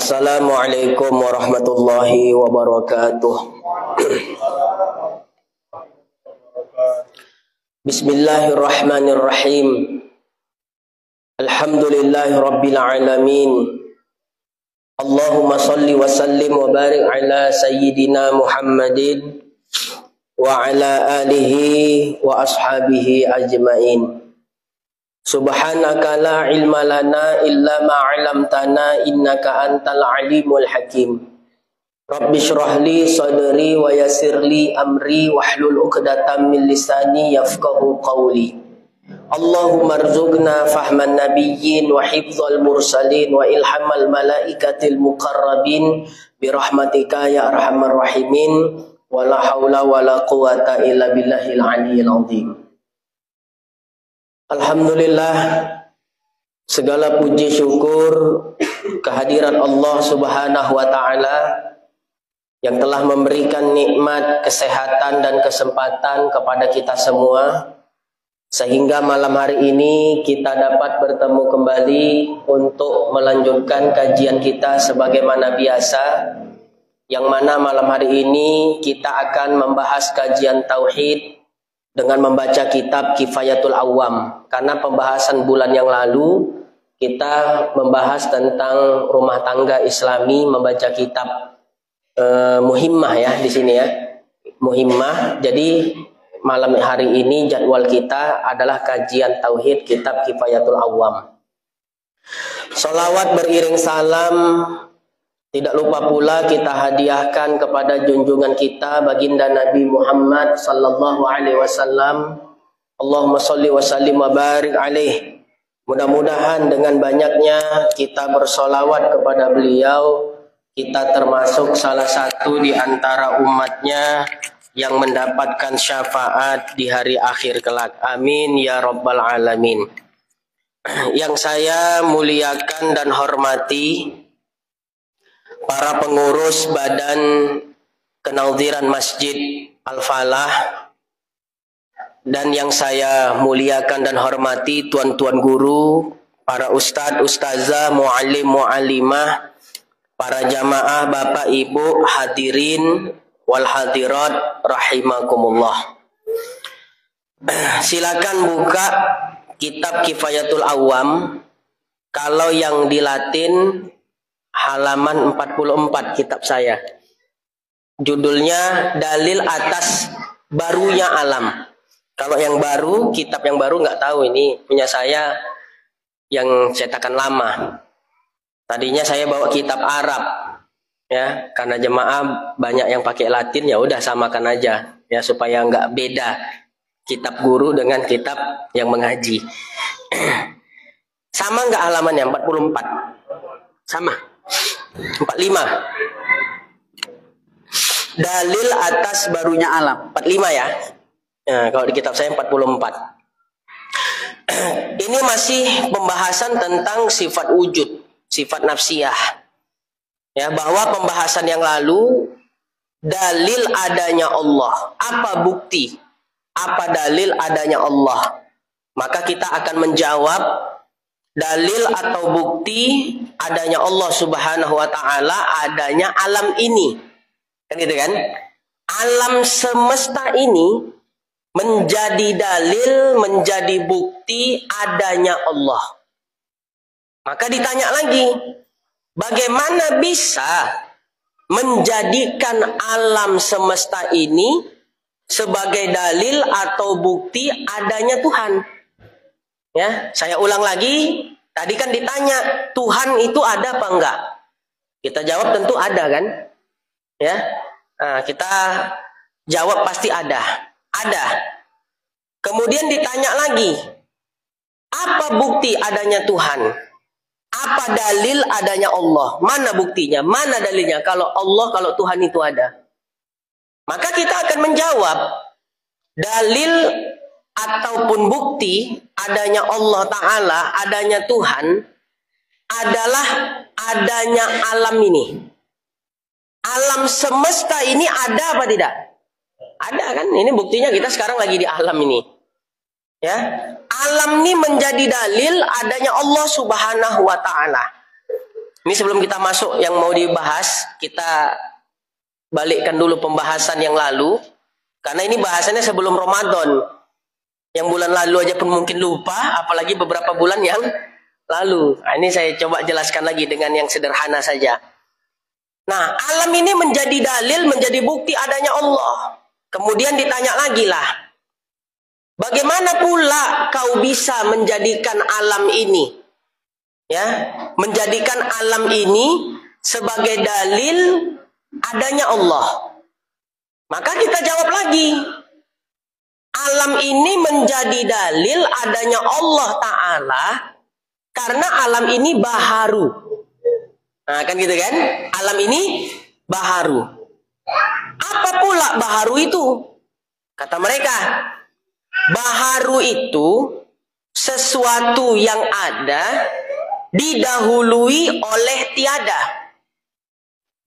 Assalamualaikum warahmatullahi wabarakatuh. Bismillahirrahmanirrahim. Alhamdulillahi rabbil alamin. Allahumma salli wa sallim wa barik ala sayyidina Muhammadin wa ala alihi wa ashabihi ajmain. Subhanaka la ilma lana illa ma 'allamtana innaka antal alimul hakim. Rabbi shrah li sadri wa yassir li amri wahlul 'uqdatam min lisani yafqahu qawli. Allahumma rzuqna fahman nabiyyin wa hifdzal mursalin wa ilhamal malaikatil muqarrabin bi rahmatika ya arhamar rahimin. Wala haula wala quwata illa billahil aliyyil azim. Alhamdulillah, segala puji syukur kehadiran Allah Subhanahu wa taala yang telah memberikan nikmat kesehatan dan kesempatan kepada kita semua sehingga malam hari ini kita dapat bertemu kembali untuk melanjutkan kajian kita sebagaimana biasa, yang mana malam hari ini kita akan membahas kajian tauhid dengan membaca kitab Kifayatul Awam. Karena pembahasan bulan yang lalu kita membahas tentang rumah tangga Islami, membaca kitab Muhimmah ya di sini ya. Muhimmah. Jadi malam hari ini jadwal kita adalah kajian tauhid kitab Kifayatul Awam. Sholawat beriring salam tidak lupa pula kita hadiahkan kepada junjungan kita baginda Nabi Muhammad sallallahu alaihi wasallam. Allahumma sholli wa sallim wa barik alaih. Mudah-mudahan dengan banyaknya kita bersolawat kepada beliau, kita termasuk salah satu di antara umatnya yang mendapatkan syafaat di hari akhir kelak. Amin ya rabbal alamin. Yang saya muliakan dan hormati para pengurus Badan Kenalziran Masjid Al-Falah, dan yang saya muliakan dan hormati tuan-tuan guru, para ustadz, ustazah, muallim, muallimah, para jamaah, bapak, ibu, hadirin wal hadirat rahimakumullah. Silakan buka kitab Kifayatul Awam. Kalau yang di Latin halaman 44 kitab saya. Judulnya Dalil Atas Barunya Alam. Kalau yang baru, kitab yang baru nggak tahu, ini punya saya yang cetakan lama. Tadinya saya bawa kitab Arab. Ya, karena jemaah banyak yang pakai Latin, ya udah samakan aja ya supaya nggak beda kitab guru dengan kitab yang mengaji. Sama nggak halamannya 44? Sama. 45. Dalil atas barunya alam 45 ya. Nah, kalau di kitab saya 44. Ini masih pembahasan tentang sifat wujud, sifat nafsiyah. Ya, bahwa pembahasan yang lalu dalil adanya Allah. Apa bukti? Apa dalil adanya Allah? Maka kita akan menjawab dalil atau bukti adanya Allah Subhanahu wa taala, adanya alam ini. Kan gitu kan? Alam semesta ini menjadi dalil, menjadi bukti adanya Allah. Maka ditanya lagi, bagaimana bisa menjadikan alam semesta ini sebagai dalil atau bukti adanya Tuhan? Ya, saya ulang lagi. Tadi kan ditanya, Tuhan itu ada apa enggak? Kita jawab tentu ada kan? Ya, nah, kita jawab pasti ada. Ada. Kemudian ditanya lagi, apa bukti adanya Tuhan? Apa dalil adanya Allah? Mana buktinya? Mana dalilnya? Kalau Allah, kalau Tuhan itu ada. Maka kita akan menjawab, dalil ataupun bukti adanya Allah Ta'ala, adanya Tuhan, adalah adanya alam ini. Alam semesta ini ada apa tidak? Ada kan? Ini buktinya kita sekarang lagi di alam ini. Ya, alam ini menjadi dalil adanya Allah Subhanahu wa taala. Ini sebelum kita masuk yang mau dibahas, kita balikkan dulu pembahasan yang lalu. Karena ini bahasannya sebelum Ramadan. Yang bulan lalu aja pun mungkin lupa, apalagi beberapa bulan yang lalu. Nah, ini saya coba jelaskan lagi dengan yang sederhana saja. Nah, alam ini menjadi dalil, menjadi bukti adanya Allah. Kemudian ditanya lagi lah, bagaimana pula kau bisa menjadikan alam ini? Ya, menjadikan alam ini sebagai dalil adanya Allah. Maka kita jawab lagi, alam ini menjadi dalil adanya Allah Ta'ala karena alam ini baharu. Nah kan gitu kan, alam ini baharu. Apa pula baharu itu? Kata mereka, baharu itu sesuatu yang ada didahului oleh tiada.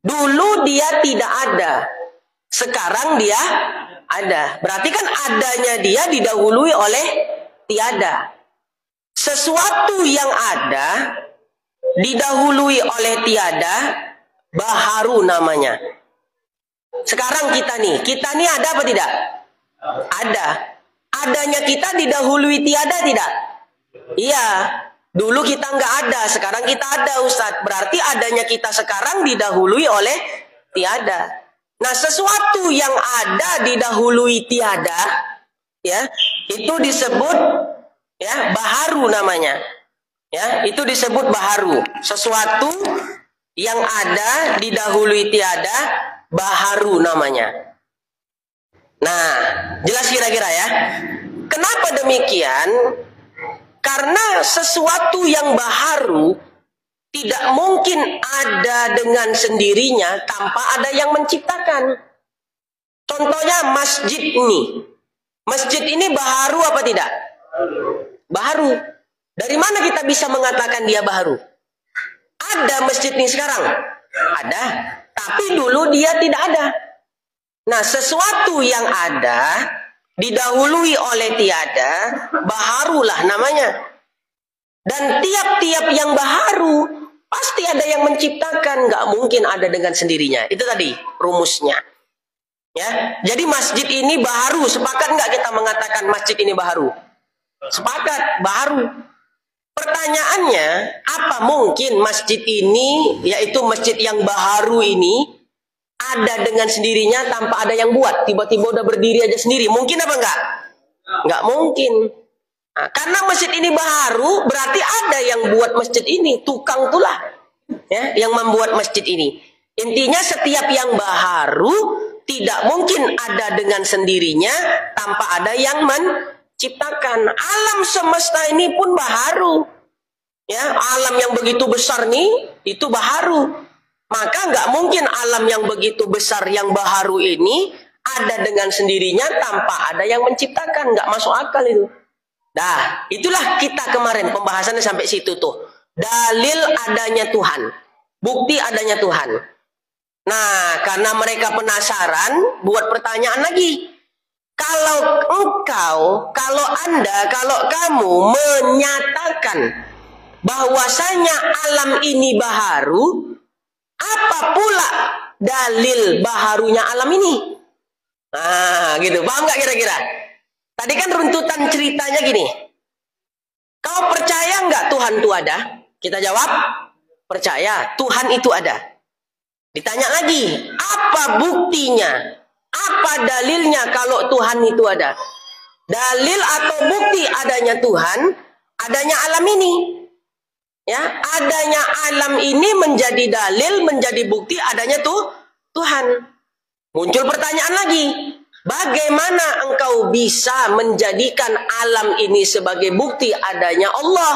Dulu dia tidak ada, sekarang dia ada. Berarti kan adanya dia didahului oleh tiada. Sesuatu yang ada didahului oleh tiada, baharu namanya. Sekarang kita nih ada apa tidak? Ada. Adanya kita didahului tiada tidak? Iya. Dulu kita nggak ada, sekarang kita ada, Ustadz. Berarti adanya kita sekarang didahului oleh tiada. Nah, sesuatu yang ada didahului tiada, ya, itu disebut ya baharu namanya. Ya, itu disebut baharu. Sesuatu yang ada didahului tiada, baharu namanya. Nah, jelas kira-kira ya. Kenapa demikian? Karena sesuatu yang baharu tidak mungkin ada dengan sendirinya tanpa ada yang menciptakan. Contohnya masjid ini. Masjid ini baharu apa tidak? Baharu. Dari mana kita bisa mengatakan dia baharu? Ada masjid ini sekarang? Ada. Tapi dulu dia tidak ada. Nah, sesuatu yang ada didahului oleh tiada, baharulah namanya. Dan tiap-tiap yang baharu pasti ada yang menciptakan, nggak mungkin ada dengan sendirinya. Itu tadi rumusnya. Ya, jadi masjid ini baharu. Sepakat nggak kita mengatakan masjid ini baharu? Sepakat, baharu. Pertanyaannya, apa mungkin masjid ini, yaitu masjid yang baharu ini, ada dengan sendirinya tanpa ada yang buat? Tiba-tiba udah berdiri aja sendiri. Mungkin apa enggak? Enggak mungkin. Nah, karena masjid ini baharu, berarti ada yang buat masjid ini. Tukang itulah ya, yang membuat masjid ini. Intinya setiap yang baharu tidak mungkin ada dengan sendirinya tanpa ada yang menciptakan. Alam semesta ini pun baharu. Ya, alam yang begitu besar nih, itu baharu. Maka nggak mungkin alam yang begitu besar yang baharu ini ada dengan sendirinya tanpa ada yang menciptakan. Nggak masuk akal itu. Dah, itulah kita kemarin pembahasannya sampai situ tuh. Dalil adanya Tuhan. Bukti adanya Tuhan. Nah, karena mereka penasaran, buat pertanyaan lagi. Kalau engkau, kalau Anda, kalau kamu menyatakan bahwasanya alam ini baharu, apa pula dalil baharunya alam ini? Nah, gitu. Paham nggak kira-kira? Tadi kan runtutan ceritanya gini. Kau percaya nggak Tuhan itu ada? Kita jawab, percaya. Tuhan itu ada. Ditanya lagi, apa buktinya? Apa dalilnya kalau Tuhan itu ada? Dalil atau bukti adanya Tuhan, adanya alam ini. Ya, adanya alam ini menjadi dalil, menjadi bukti adanya Tuhan. Muncul pertanyaan lagi, bagaimana engkau bisa menjadikan alam ini sebagai bukti adanya Allah,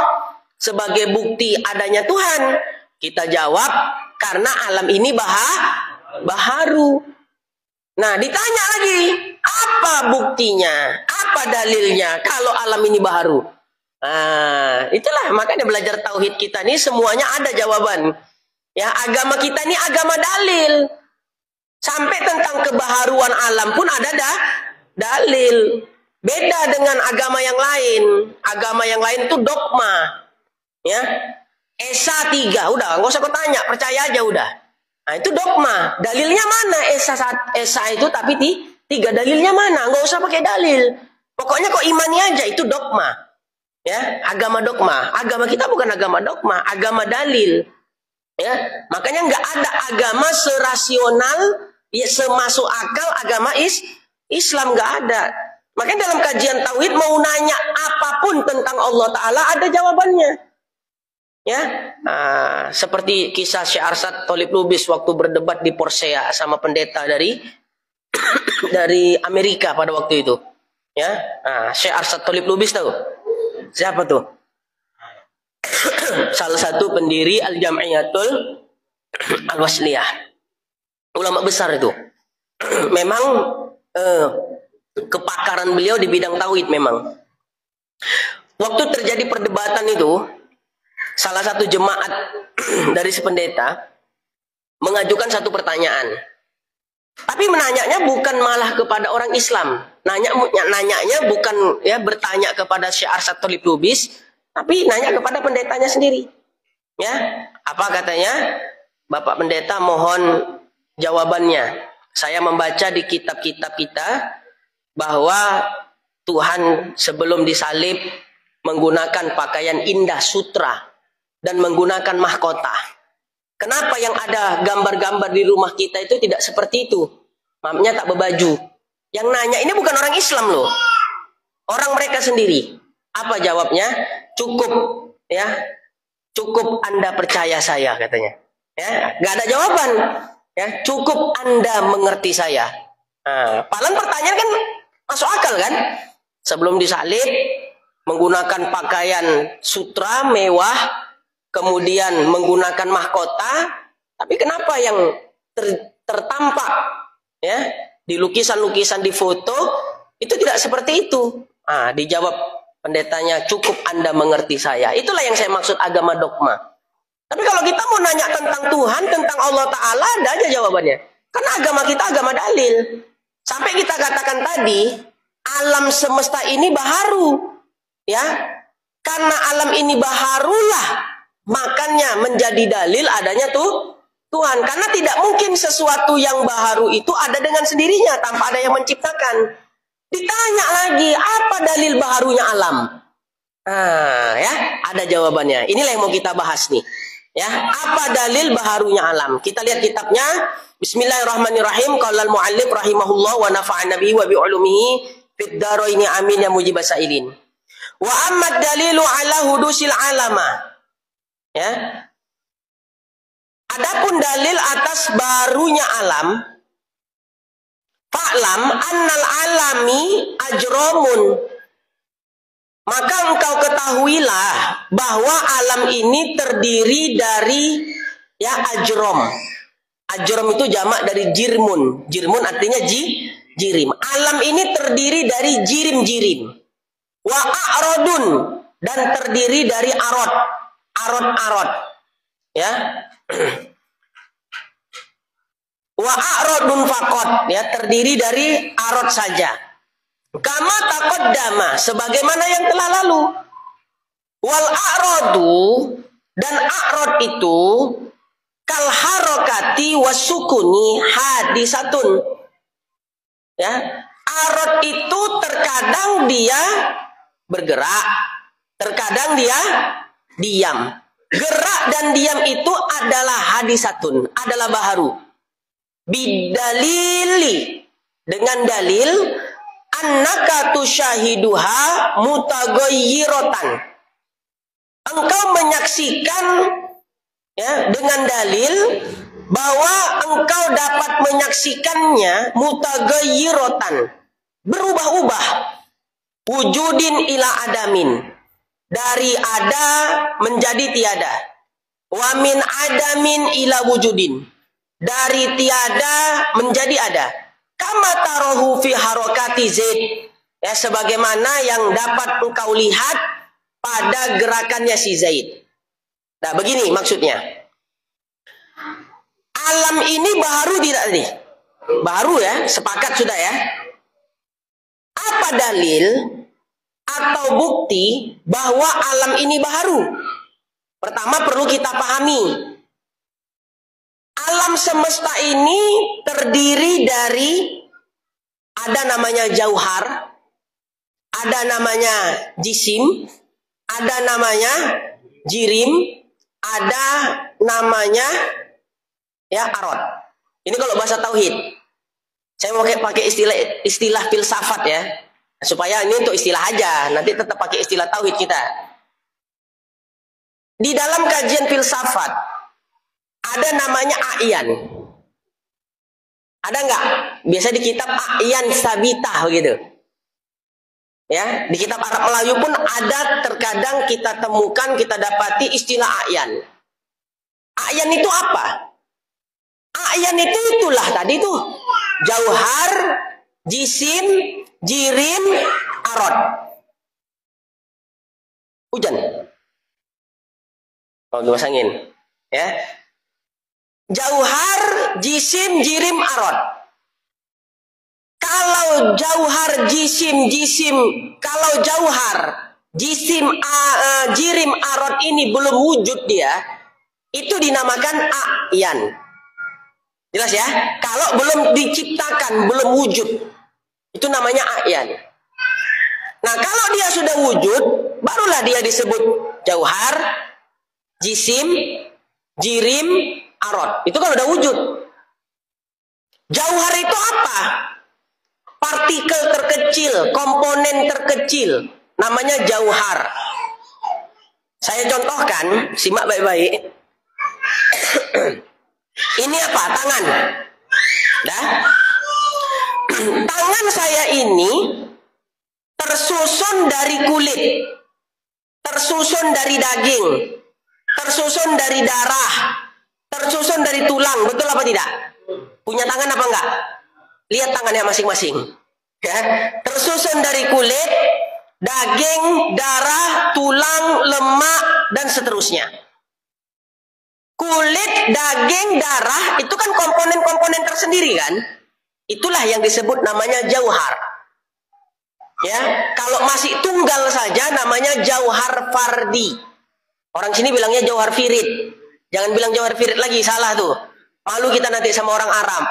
sebagai bukti adanya Tuhan? Kita jawab, karena alam ini baharu. Nah, ditanya lagi, apa buktinya? Apa dalilnya kalau alam ini baharu? Nah, itulah makanya belajar tauhid kita ini semuanya ada jawaban. Ya, agama kita ini agama dalil. Sampai tentang kebaharuan alam pun ada dalil. Beda dengan agama yang lain. Agama yang lain itu dogma. Ya. Esa 3, udah nggak usah kau tanya, percaya aja udah. Nah itu dogma. Dalilnya mana Esa itu tapi 3, dalilnya mana? Nggak usah pakai dalil. Pokoknya kau imani aja, itu dogma. Ya, agama dogma. Agama kita bukan agama dogma, agama dalil. Ya, makanya nggak ada agama serasional, ya, semasuk akal agama Islam, nggak ada. Makanya dalam kajian tauhid mau nanya apapun tentang Allah Ta'ala ada jawabannya. Ya, seperti kisah Syekh Arsad Tholib Lubis waktu berdebat di Porsea sama pendeta dari Amerika pada waktu itu. Ya, Syekh Arsad Tholib Lubis tahu? Siapa tuh? Salah satu pendiri Al-Jam'iyatul Al-Wasliyah. Ulama besar itu. Memang kepakaran beliau di bidang tauhid memang. Waktu terjadi perdebatan itu, salah satu jemaat dari sependeta mengajukan satu pertanyaan. Tapi menanyanya bukan malah kepada orang Islam. Nanyanya bukan ya bertanya kepada Syekh Arsad Tholib Lubis, tapi nanya kepada pendetanya sendiri. Ya, apa katanya? Bapak pendeta mohon jawabannya. Saya membaca di kitab-kitab kita bahwa Tuhan sebelum disalib menggunakan pakaian indah sutra dan menggunakan mahkota. Kenapa yang ada gambar-gambar di rumah kita itu tidak seperti itu? Maafnya tak berbaju. Yang nanya ini bukan orang Islam loh. Orang mereka sendiri. Apa jawabnya? Cukup ya. Cukup Anda percaya saya katanya. Ya, nggak ada jawaban. Ya, cukup Anda mengerti saya. Padahal pertanyaan kan masuk akal kan? Sebelum disalib menggunakan pakaian sutra mewah, kemudian menggunakan mahkota, tapi kenapa yang tertampak ya di lukisan-lukisan, di foto itu tidak seperti itu? Dijawab pendetanya, cukup Anda mengerti saya. Itulah yang saya maksud agama dogma. Tapi kalau kita mau nanya tentang Tuhan, tentang Allah Ta'ala, ada aja jawabannya. Karena agama kita agama dalil. Sampai kita katakan tadi, alam semesta ini baharu. Ya, karena alam ini baharulah, makanya menjadi dalil adanya Tuhan. Karena tidak mungkin sesuatu yang baharu itu ada dengan sendirinya tanpa ada yang menciptakan. Ditanya lagi, apa dalil baharunya alam? Ya, ada jawabannya. Inilah yang mau kita bahas nih. Ya, apa dalil baharunya alam? Kita lihat kitabnya. Bismillahirrahmanirrahim. Qala al-muallif rahimahullah wa nafa'ana bihi wa bi ulumihi fid dharaini amin ya mujibas sa'ilin. Wa amma dalilu ala hudusil alama. Ya. Adapun dalil atas barunya alam, fa'lam annal alami ajromun. Maka engkau ketahuilah bahwa alam ini terdiri dari ya ajrom. Ajrom itu jamak dari jirmun. Jirmun artinya jirim. Alam ini terdiri dari jirim-jirim. Wa a'rodun, dan terdiri dari arod. Arod-arod. Ya. Wa a'rodun fakot, ya, terdiri dari arod saja. Kama taqaddama, sebagaimana yang telah lalu. Wal a'rodu, dan a'rod itu kal harokati wasukuni hadisatun. Ya, a'rod itu terkadang dia bergerak, terkadang dia diam. Gerak dan diam itu adalah hadisatun, adalah baharu. Bidalili, dengan dalil annaka tusyahiduha mutaghayyiratan. Engkau menyaksikan ya dengan dalil bahwa engkau dapat menyaksikannya mutaghayyiratan, berubah-ubah. Wujudin ila adamin, dari ada menjadi tiada. Wa min adamin ila wujudin, dari tiada menjadi ada. Kama tarohu fi harokati zaid, ya, sebagaimana yang dapat engkau lihat pada gerakannya si Zaid. Nah, begini maksudnya. Alam ini baru tidak nih? Baru ya, sepakat sudah ya. Apa dalil atau bukti bahwa alam ini baru? Pertama perlu kita pahami, alam semesta ini terdiri dari ada namanya jauhar, ada namanya jisim, ada namanya jirim, ada namanya ya arod. Ini kalau bahasa tauhid. Saya mau pakai istilah filsafat ya, supaya ini untuk istilah aja, nanti tetap pakai istilah tauhid kita. Di dalam kajian filsafat ada namanya a'yan. Ada nggak? Biasa di kitab a'yan sabitah begitu. Ya, di kitab Arab Melayu pun ada, terkadang kita temukan, kita dapati istilah a'yan. A'yan itu apa? A'yan itu itulah tadi tuh. Jauhar, jisim, jirim, arod. Hujan. Kalau kipas angin, ya. Jauhar, jisim, jirim, arod. Kalau jauhar, jisim, kalau jauhar, jisim, jirim, arod ini belum wujud dia, itu dinamakan a'yan. Jelas ya? Kalau belum diciptakan, belum wujud, itu namanya a'yan. Nah, kalau dia sudah wujud, barulah dia disebut jauhar, jisim, jirim, arod. Itu kalau udah wujud. Jauhar itu apa? Partikel terkecil, komponen terkecil, namanya jauhar. Saya contohkan, simak baik-baik. Ini apa? Tangan. Dah. Tangan saya ini tersusun dari kulit, tersusun dari daging, tersusun dari darah, tersusun dari tulang. Betul apa tidak? Punya tangan apa enggak? Lihat tangannya masing-masing. Ya. Tersusun dari kulit, daging, darah, tulang, lemak, dan seterusnya. Kulit, daging, darah itu kan komponen-komponen tersendiri kan? Itulah yang disebut namanya jauhar. Ya, kalau masih tunggal saja namanya jauhar fardi. Orang sini bilangnya jauhar firid. Jangan bilang jauhar firid lagi, salah tuh. Malu kita nanti sama orang Arab.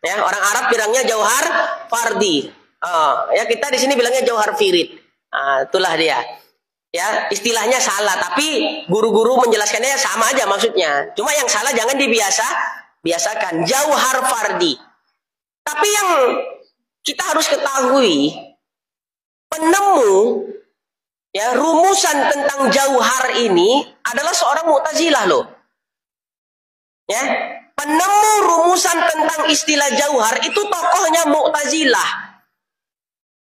Ya, orang Arab bilangnya jauhar fardi. Ya, kita di sini bilangnya jauhar firid. Itulah dia. Ya, istilahnya salah, tapi guru-guru menjelaskannya sama aja maksudnya. Cuma yang salah jangan biasakan jauhar fardi. Tapi yang kita harus ketahui, penemu ya rumusan tentang jauhar ini adalah seorang Mu'tazilah loh. Ya, penemu rumusan tentang istilah jauhar itu tokohnya Mu'tazilah.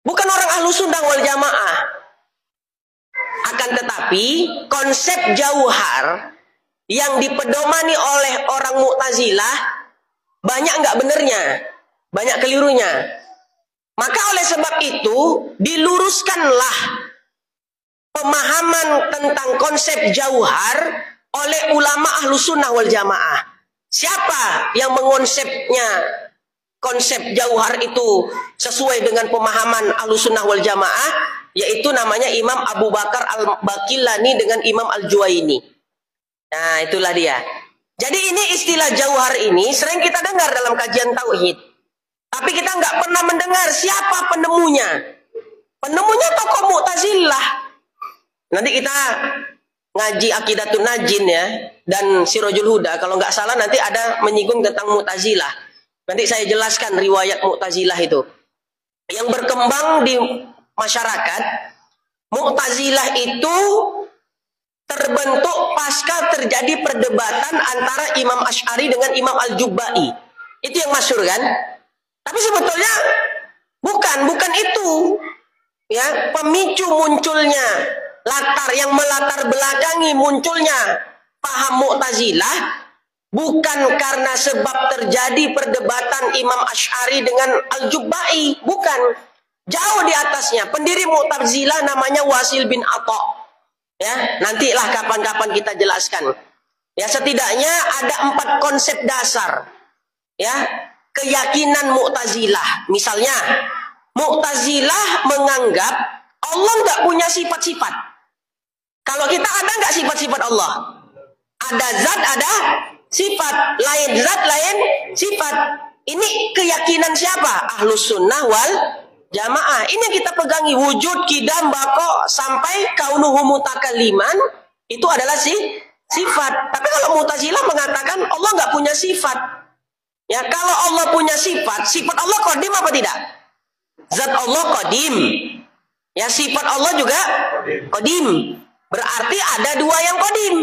Bukan orang Ahlussunnah wal Jamaah. Akan tetapi konsep jauhar yang dipedomani oleh orang Mu'tazilah banyak nggak benernya, banyak kelirunya. Maka oleh sebab itu diluruskanlah pemahaman tentang konsep jauhar oleh ulama Ahlussunnah wal Jamaah. Siapa yang mengonsepnya konsep jauhar itu sesuai dengan pemahaman Ahlussunnah wal Jamaah? Yaitu namanya Imam Abu Bakar Al-Baqillani dengan Imam Al-Juwaini. Nah, itulah dia. Jadi ini istilah jauhar ini sering kita dengar dalam kajian tauhid. Tapi kita nggak pernah mendengar siapa penemunya. Penemunya tokoh Mu'tazilah. Nanti kita ngaji Aqidatun Najin ya, dan Sirajul Huda. Kalau nggak salah nanti ada menyinggung tentang Mu'tazilah. Nanti saya jelaskan riwayat Mu'tazilah itu. Yang berkembang di masyarakat, Mu'tazilah itu terbentuk pasca terjadi perdebatan antara Imam Asy'ari dengan Imam Al-Jubba'i. Itu yang masyhur kan? Tapi sebetulnya bukan itu. Ya, pemicu munculnya, latar yang melatar belakangi munculnya paham Mu'tazilah bukan karena sebab terjadi perdebatan Imam Asy'ari dengan Al-Jubba'i, bukan. Jauh di atasnya, pendiri Mu'tazilah namanya Wasil bin Atha. Ya, nantilah kapan-kapan kita jelaskan. Ya, setidaknya ada 4 konsep dasar. Ya, keyakinan Mu'tazilah. Misalnya, Mu'tazilah menganggap Allah nggak punya sifat-sifat. Kalau kita ada nggak sifat-sifat Allah? Ada zat, ada sifat. Lain zat, lain sifat. Ini keyakinan siapa? Ahlus sunnah wal jamaah. Ini yang kita pegangi. Wujud, kidam, bako, sampai kaunuhu mutakalliman. Itu adalah sifat. Tapi kalau Mu'tazilah mengatakan Allah nggak punya sifat. Ya, kalau Allah punya sifat, sifat Allah qadim apa tidak? Zat Allah qadim. Ya, sifat Allah juga qadim. Berarti ada dua yang qadim.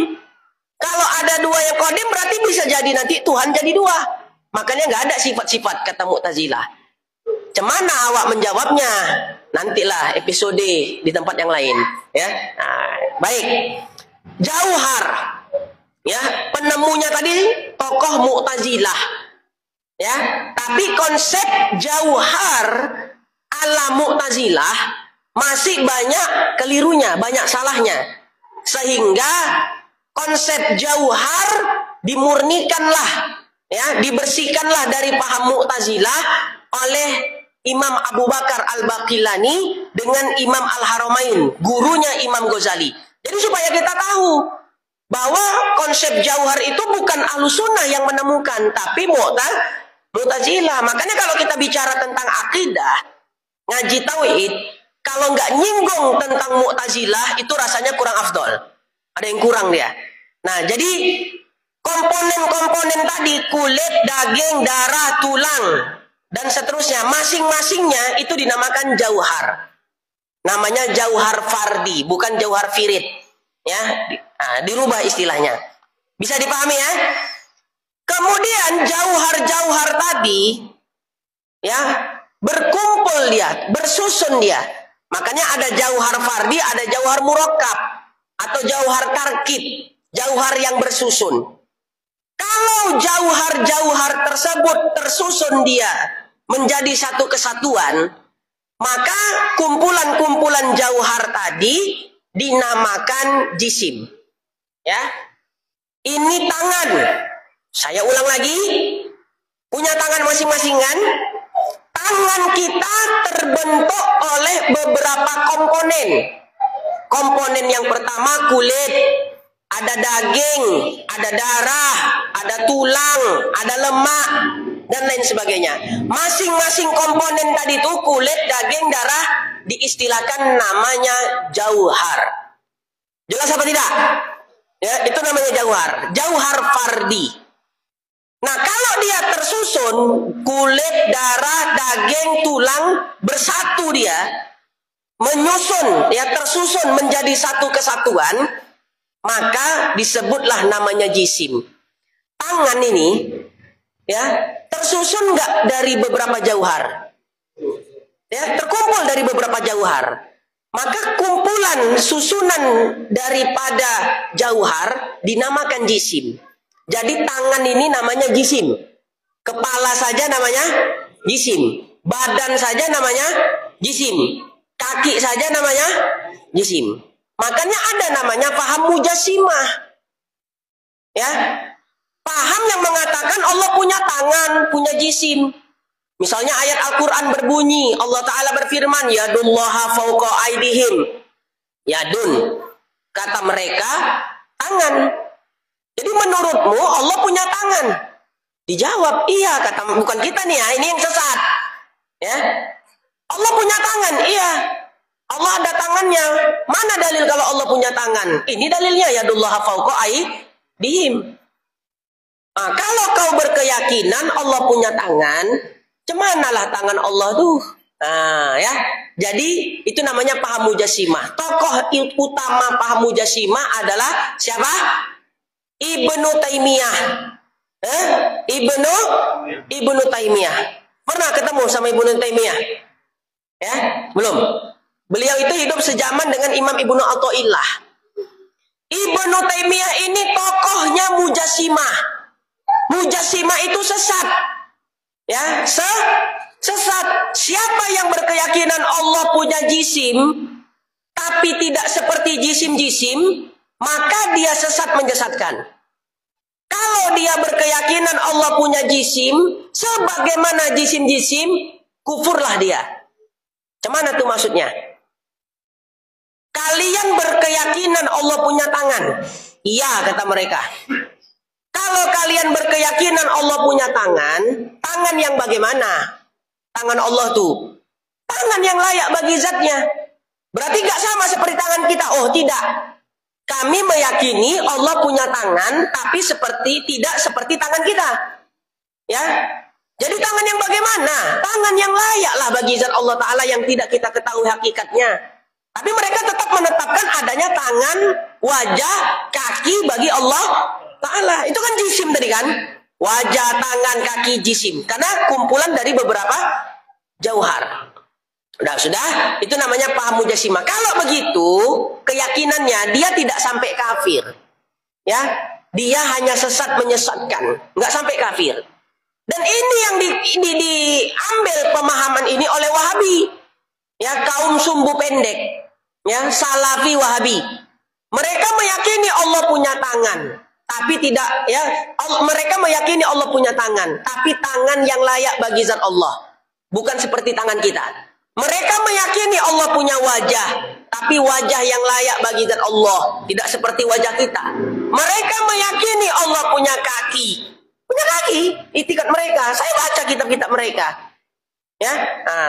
Kalau ada dua yang qadim berarti bisa jadi nanti Tuhan jadi dua. Makanya nggak ada sifat-sifat kata Mu'tazilah. Cemana awak menjawabnya? Nantilah episode di tempat yang lain. Ya, nah, baik. Jauhar, ya, penemunya tadi tokoh Mu'tazilah, ya. Tapi konsep jauhar ala Mu'tazilah masih banyak kelirunya, banyak salahnya, sehingga konsep jauhar dimurnikanlah, ya, dibersihkanlah dari paham Mu'tazilah oleh Imam Abu Bakar Al-Baqillani dengan Imam Al-Haramain, gurunya Imam Ghazali. Jadi supaya kita tahu bahwa konsep jauhar itu bukan Ahlus Sunnah yang menemukan, tapi Mu'tazilah. Makanya kalau kita bicara tentang akidah, ngaji tauhid, kalau nggak nyinggung tentang Mu'tazilah itu rasanya kurang afdol. Ada yang kurang dia. Nah, jadi komponen-komponen tadi, kulit, daging, darah, tulang, dan seterusnya, masing-masingnya itu dinamakan jauhar. Namanya jauhar fardi, bukan jauhar firid. Ya, dirubah istilahnya. Bisa dipahami ya? Kemudian jauhar-jauhar tadi, ya, berkumpul dia, bersusun dia. Makanya ada jauhar fardi, ada jauhar murakkab atau jauhar tarkib, jauhar yang bersusun. Kalau jauhar-jauhar tersebut tersusun dia menjadi satu kesatuan, maka kumpulan-kumpulan jauhar tadi dinamakan jisim. Ya. Ini tangan. Saya ulang lagi. Punya tangan masing-masing kan? Tangan kita terbentuk oleh beberapa komponen. Komponen yang pertama kulit, ada daging, ada darah, ada tulang, ada lemak, dan lain sebagainya. Masing-masing komponen tadi itu kulit, daging, darah diistilahkan namanya jauhar. Jelas apa tidak? Ya, itu namanya jauhar. Jauhar fardi. Nah, kalau dia tersusun kulit, darah, daging, tulang bersatu dia menyusun, ya, tersusun menjadi satu kesatuan, maka disebutlah namanya jisim. Tangan ini, ya, tersusun nggak dari beberapa jauhar? Ya, terkumpul dari beberapa jauhar. Maka kumpulan susunan daripada jauhar dinamakan jisim. Jadi tangan ini namanya jisim. Kepala saja namanya jisim. Badan saja namanya jisim. Kaki saja namanya jisim. Makanya ada namanya paham mujassimah. Ya. Paham yang mengatakan Allah punya tangan, punya jisim. Misalnya ayat Al-Quran berbunyi, Allah Ta'ala berfirman, Yadullaha fauqa aidihim. Yadun. Kata mereka, tangan. Jadi menurutmu Allah punya tangan? Dijawab, iya. Kata, bukan kita nih ya, ini yang sesat. Ya. Allah punya tangan, iya. Allah ada tangannya. Mana dalil kalau Allah punya tangan? Ini dalilnya, Yadullaha fauqa aidihim. Nah, kalau kau berkeyakinan Allah punya tangan, cemanalah tangan Allah tuh. Nah, ya. Jadi itu namanya paham mujassimah. Tokoh utama paham mujassimah adalah siapa? Ibnu Taimiyah. Ibnu Taimiyah. Pernah ketemu sama Ibnu Taimiyah? Ya, belum. Beliau itu hidup sejaman dengan Imam Ibnu Athaillah. Ibnu Taimiyah ini tokohnya mujassimah. Mujassimah itu sesat. Ya, sesat. Siapa yang berkeyakinan Allah punya jisim tapi tidak seperti jisim-jisim, maka dia sesat menyesatkan. Kalau dia berkeyakinan Allah punya jisim sebagaimana jisim-jisim, kufurlah dia. Cemana tuh maksudnya? Kalian berkeyakinan Allah punya tangan. Iya, kata mereka. Kalau kalian berkeyakinan Allah punya tangan, tangan yang bagaimana? Tangan Allah tuh tangan yang layak bagi zatnya. Berarti gak sama seperti tangan kita. Oh tidak, kami meyakini Allah punya tangan, tapi tidak seperti tangan kita. Ya, jadi tangan yang bagaimana? Tangan yang layak lah bagi zat Allah Ta'ala yang tidak kita ketahui hakikatnya. Tapi mereka tetap menetapkan adanya tangan, wajah, kaki bagi Allah Ta'ala. Itu kan jisim tadi kan? Wajah, tangan, kaki, jisim. Karena kumpulan dari beberapa jauhar. Sudah, itu namanya paham mujassimah. Kalau begitu, keyakinannya dia tidak sampai kafir. Ya, dia hanya sesat menyesatkan, nggak sampai kafir. Dan ini yang diambil pemahaman ini oleh Wahabi. Ya, kaum sumbu pendek. Ya, Salafi Wahabi. Mereka meyakini Allah punya tangan, tapi tidak, ya, mereka meyakini Allah punya tangan, tapi tangan yang layak bagi zat Allah, bukan seperti tangan kita. Mereka meyakini Allah punya wajah, tapi wajah yang layak bagi zat Allah, tidak seperti wajah kita. Mereka meyakini Allah punya kaki. Punya kaki, itikat mereka. Saya baca kitab-kitab mereka. Ya,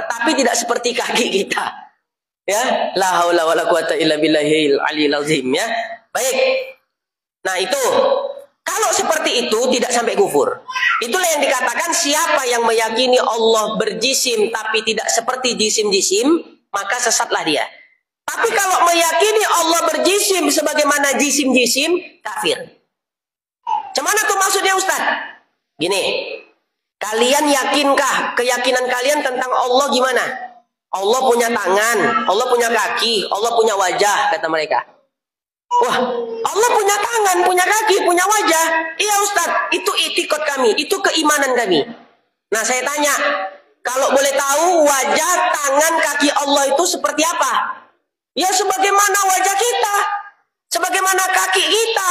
tapi tidak seperti kaki kita. Ya, la haula wala quwata illa billahil aliyil azim, ya. Baik. Nah, itu kalau seperti itu tidak sampai kufur. Itulah yang dikatakan siapa yang meyakini Allah berjisim tapi tidak seperti jisim-jisim, maka sesatlah dia. Tapi kalau meyakini Allah berjisim sebagaimana jisim-jisim, kafir. Cuman tuh maksudnya Ustaz? Gini, kalian yakinkah keyakinan kalian tentang Allah gimana? Allah punya tangan, Allah punya kaki, Allah punya wajah, kata mereka. Wah, Allah punya tangan, punya kaki, punya wajah. Iya Ustaz, itu itikad kami, itu keimanan kami. Nah saya tanya, kalau boleh tahu wajah, tangan, kaki Allah itu seperti apa? Ya sebagaimana wajah kita, sebagaimana kaki kita,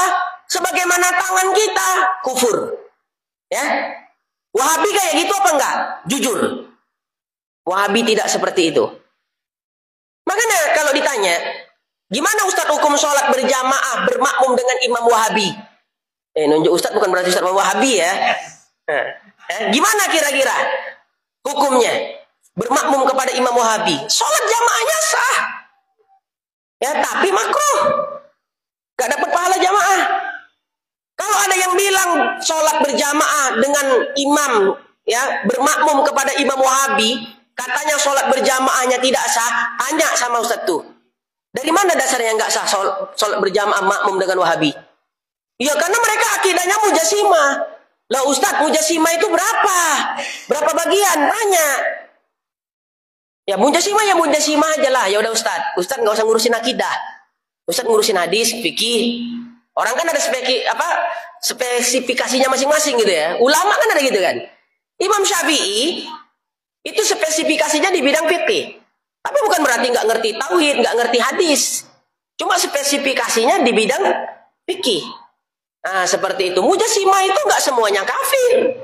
sebagaimana tangan kita. Kufur. Ya, Wahabi kayak gitu apa enggak? Jujur, Wahabi tidak seperti itu. Makanya kalau ditanya, gimana Ustaz hukum sholat berjamaah bermakmum dengan imam Wahabi? Nunjuk Ustaz bukan berarti Ustaz Wahabi ya. Gimana kira-kira hukumnya bermakmum kepada imam Wahabi? Sholat jamaahnya sah, ya tapi makruh, gak dapat pahala jamaah. Kalau ada yang bilang sholat berjamaah dengan imam, ya bermakmum kepada imam Wahabi, katanya sholat berjamaahnya tidak sah, tanya sama Ustaz tuh. Dari mana dasarnya nggak sah sholat berjamaah makmum dengan Wahabi? Ya karena mereka akidahnya mujassimah. Lah Ustaz, mujassimah itu berapa? Berapa bagian? Tanya. Ya mujassimah ya mujassimah aja lah. Ya udah Ustaz nggak usah ngurusin akidah. Ustaz ngurusin hadis, fikih. Orang kan ada spesifikasinya masing-masing gitu ya. Ulama kan ada gitu kan. Imam Syafi'i itu spesifikasinya di bidang fikih. Tapi bukan berarti nggak ngerti tauhid, nggak ngerti hadis. Cuma spesifikasinya di bidang fikih. Nah, seperti itu. Mujassimah itu nggak semuanya kafir.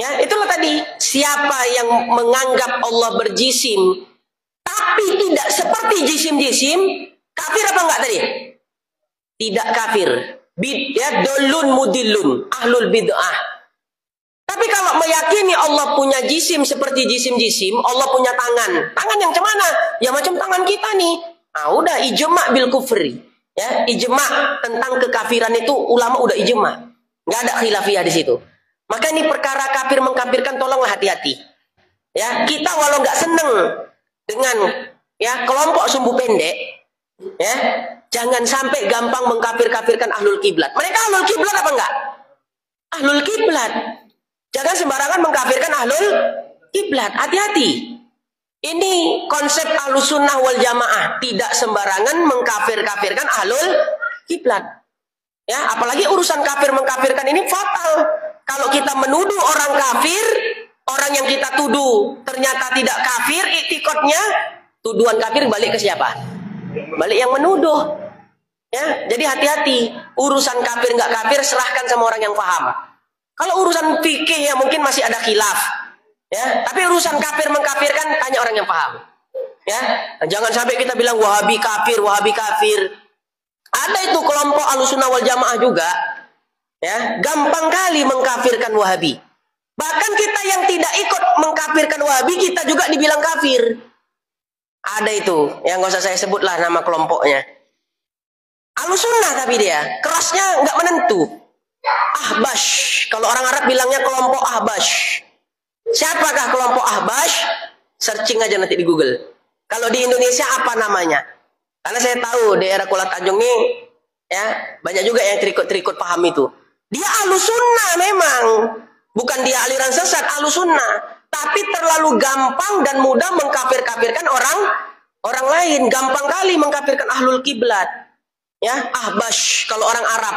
Ya, itulah tadi. Siapa yang menganggap Allah berjisim, tapi tidak seperti jisim-jisim, kafir apa enggak tadi? Tidak kafir. Ya, dolun mudillun, ahlul bid'ah. Tapi kalau meyakini Allah punya jisim seperti jisim-jisim, Allah punya tangan. Tangan yang macam mana? Ya macam tangan kita nih. Ah udah ijma' bil kufri. Ya, ijma' tentang kekafiran itu ulama udah ijma'. Nggak ada khilafiyah di situ. Maka ini perkara kafir mengkafirkan tolonglah hati-hati. Ya, kita walau nggak seneng dengan ya kelompok sumbu pendek, ya, jangan sampai gampang mengkafir-kafirkan ahlul kiblat. Mereka ahlul kiblat apa enggak? Ahlul kiblat. Jangan sembarangan mengkafirkan ahlul kiblat. Hati-hati. Ini konsep ahlus sunnah wal jamaah. Tidak sembarangan mengkafir-kafirkan ahlul kiblat. Ya, apalagi urusan kafir mengkafirkan ini fatal. Kalau kita menuduh orang kafir, orang yang kita tuduh ternyata tidak kafir, iktikadnya tuduhan kafir balik ke siapa? Balik yang menuduh. Ya, jadi hati-hati. Urusan kafir nggak kafir serahkan sama orang yang paham. Kalau urusan fikih ya mungkin masih ada khilaf. Ya, tapi urusan kafir mengkafirkan tanya orang yang paham. Ya, jangan sampai kita bilang Wahabi kafir, Wahabi kafir. Ada itu kelompok Ahlussunnah wal Jamaah juga, ya, gampang kali mengkafirkan Wahabi. Bahkan kita yang tidak ikut mengkafirkan Wahabi, kita juga dibilang kafir. Ada itu, yang nggak usah saya sebutlah nama kelompoknya. Ahlussunnah tapi dia kerasnya nggak menentu. Ahbash, kalau orang Arab bilangnya kelompok Ahbash. Siapakah kelompok Ahbash? Searching aja nanti di Google. Kalau di Indonesia apa namanya? Karena saya tahu daerah Kuala Tanjung nih, ya banyak juga yang terikut paham itu. Dia Ahlussunnah memang, bukan dia aliran sesat, Ahlussunnah. Tapi terlalu gampang dan mudah mengkafir-kafirkan orang lain. Gampang kali mengkafirkan Ahlul Kiblat. Ya, Ahbash kalau orang Arab.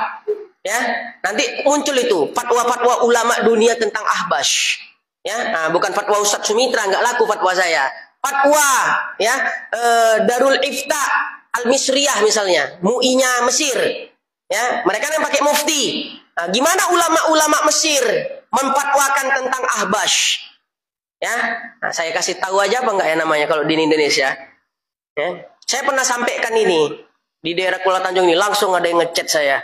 Ya, nanti muncul itu fatwa-fatwa ulama dunia tentang Ahbash. Ya, nah, bukan fatwa Ustadz Sumitra, nggak laku fatwa saya. Fatwa, ya, Darul Ifta Al-Misriyah misalnya, MUI-nya Mesir. Ya, mereka yang pakai mufti. Nah, gimana ulama-ulama Mesir memfatwakan tentang Ahbash? Ya, nah, saya kasih tahu aja apa enggak ya namanya kalau di Indonesia. Ya, saya pernah sampaikan ini di daerah Kuala Tanjung ini, langsung ada yang ngechat saya.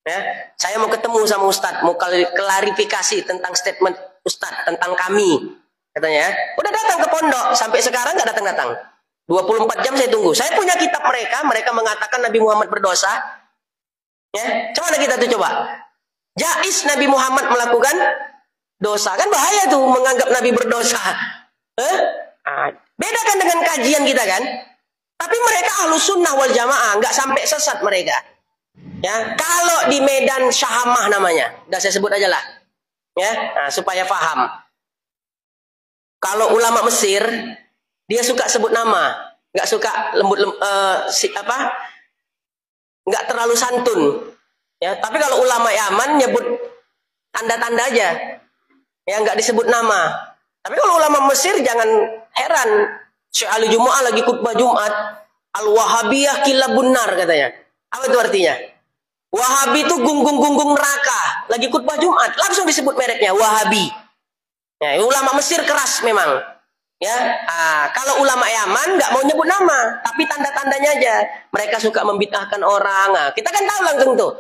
Ya, saya mau ketemu sama Ustadz, mau klarifikasi tentang statement Ustadz tentang kami, katanya. Ya, udah datang ke pondok, sampai sekarang nggak datang-datang. 24 jam saya tunggu. Saya punya kitab mereka mengatakan Nabi Muhammad berdosa. Ya, coba kita tuh coba. Jais Nabi Muhammad melakukan dosa, kan bahaya tuh menganggap Nabi berdosa. Beda kan dengan kajian kita kan? Tapi mereka Ahlussunnah wal Jamaah, nggak sampai sesat mereka. Ya, kalau di Medan Syahamah namanya, udah saya sebut aja lah, ya, nah, supaya paham. Kalau ulama Mesir, dia suka sebut nama, nggak suka nggak terlalu santun. Ya, tapi kalau ulama Yaman nyebut tanda-tanda aja, ya nggak disebut nama. Tapi kalau ulama Mesir jangan heran, Syekh Ali Jumu'ah lagi khutbah Jumat, Al-Wahabiyah kilabun nar katanya. Apa itu artinya? Wahabi itu gunggung-gunggung neraka. Lagi khutbah Jumat, langsung disebut mereknya Wahabi. Ya, ulama Mesir keras memang. Ya, kalau ulama Yaman nggak mau nyebut nama, tapi tanda-tandanya aja. Mereka suka membid'ahkan orang. Nah, kita kan tahu langsung tuh.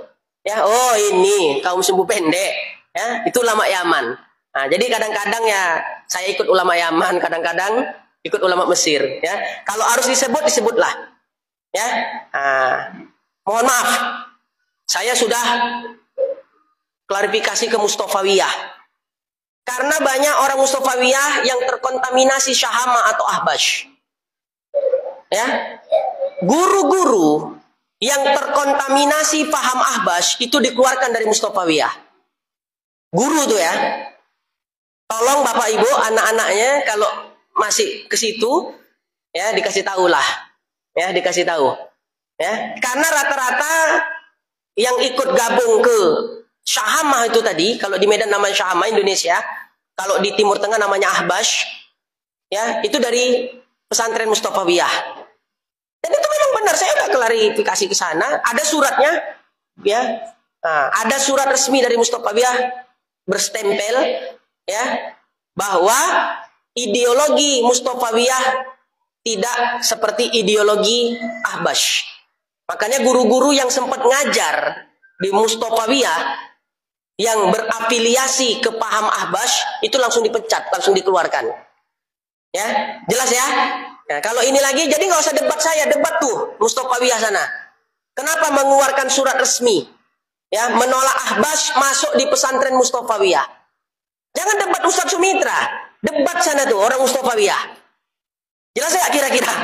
Ya, oh ini kaum sumbu pendek. Ya, itu ulama Yaman. Nah, jadi kadang-kadang ya saya ikut ulama Yaman, kadang-kadang ikut ulama Mesir. Ya, kalau harus disebutlah. Ya, mohon maaf. Saya sudah klarifikasi ke Mustofawiyah. Karena banyak orang Mustofawiyah yang terkontaminasi Syahama atau Ahbash. Ya. Guru-guru yang terkontaminasi paham Ahbash itu dikeluarkan dari Mustofawiyah. Guru tuh ya. Tolong Bapak Ibu, anak-anaknya kalau masih ke situ ya dikasih tahu lah. Ya, dikasih tahu. Ya, karena rata-rata yang ikut gabung ke Syahamah itu tadi, kalau di Medan namanya Syahamah Indonesia, kalau di Timur Tengah namanya Ahbash, ya itu dari pesantren Mustofawiyah. Dan itu memang benar, saya udah klarifikasi ke sana, ada suratnya, ya, ada surat resmi dari Mustofawiyah berstempel, ya, bahwa ideologi Mustofawiyah tidak seperti ideologi Ahbash. Makanya guru-guru yang sempat ngajar di Mustofawiyah yang berafiliasi ke paham Ahbash itu langsung dipecat, langsung dikeluarkan. Ya, jelas ya? Nah, kalau ini lagi jadi nggak usah debat saya, debat tuh Mustofawiyah sana. Kenapa mengeluarkan surat resmi? Ya, menolak Ahbash masuk di pesantren Mustofawiyah. Jangan debat Ustadz Sumitra, debat sana tuh orang Mustofawiyah. Jelas ya kira-kira?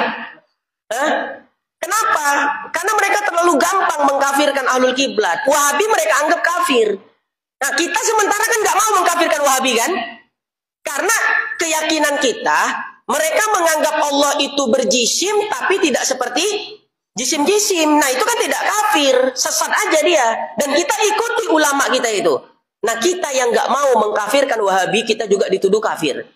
Kenapa? Karena mereka terlalu gampang mengkafirkan Ahlul Kiblat. Wahabi mereka anggap kafir. Nah, kita sementara kan nggak mau mengkafirkan Wahabi kan? Karena keyakinan kita, mereka menganggap Allah itu berjisim tapi tidak seperti jisim-jisim. Nah, itu kan tidak kafir, sesat aja dia. Dan kita ikuti ulama kita itu. Nah, kita yang nggak mau mengkafirkan Wahabi, kita juga dituduh kafir.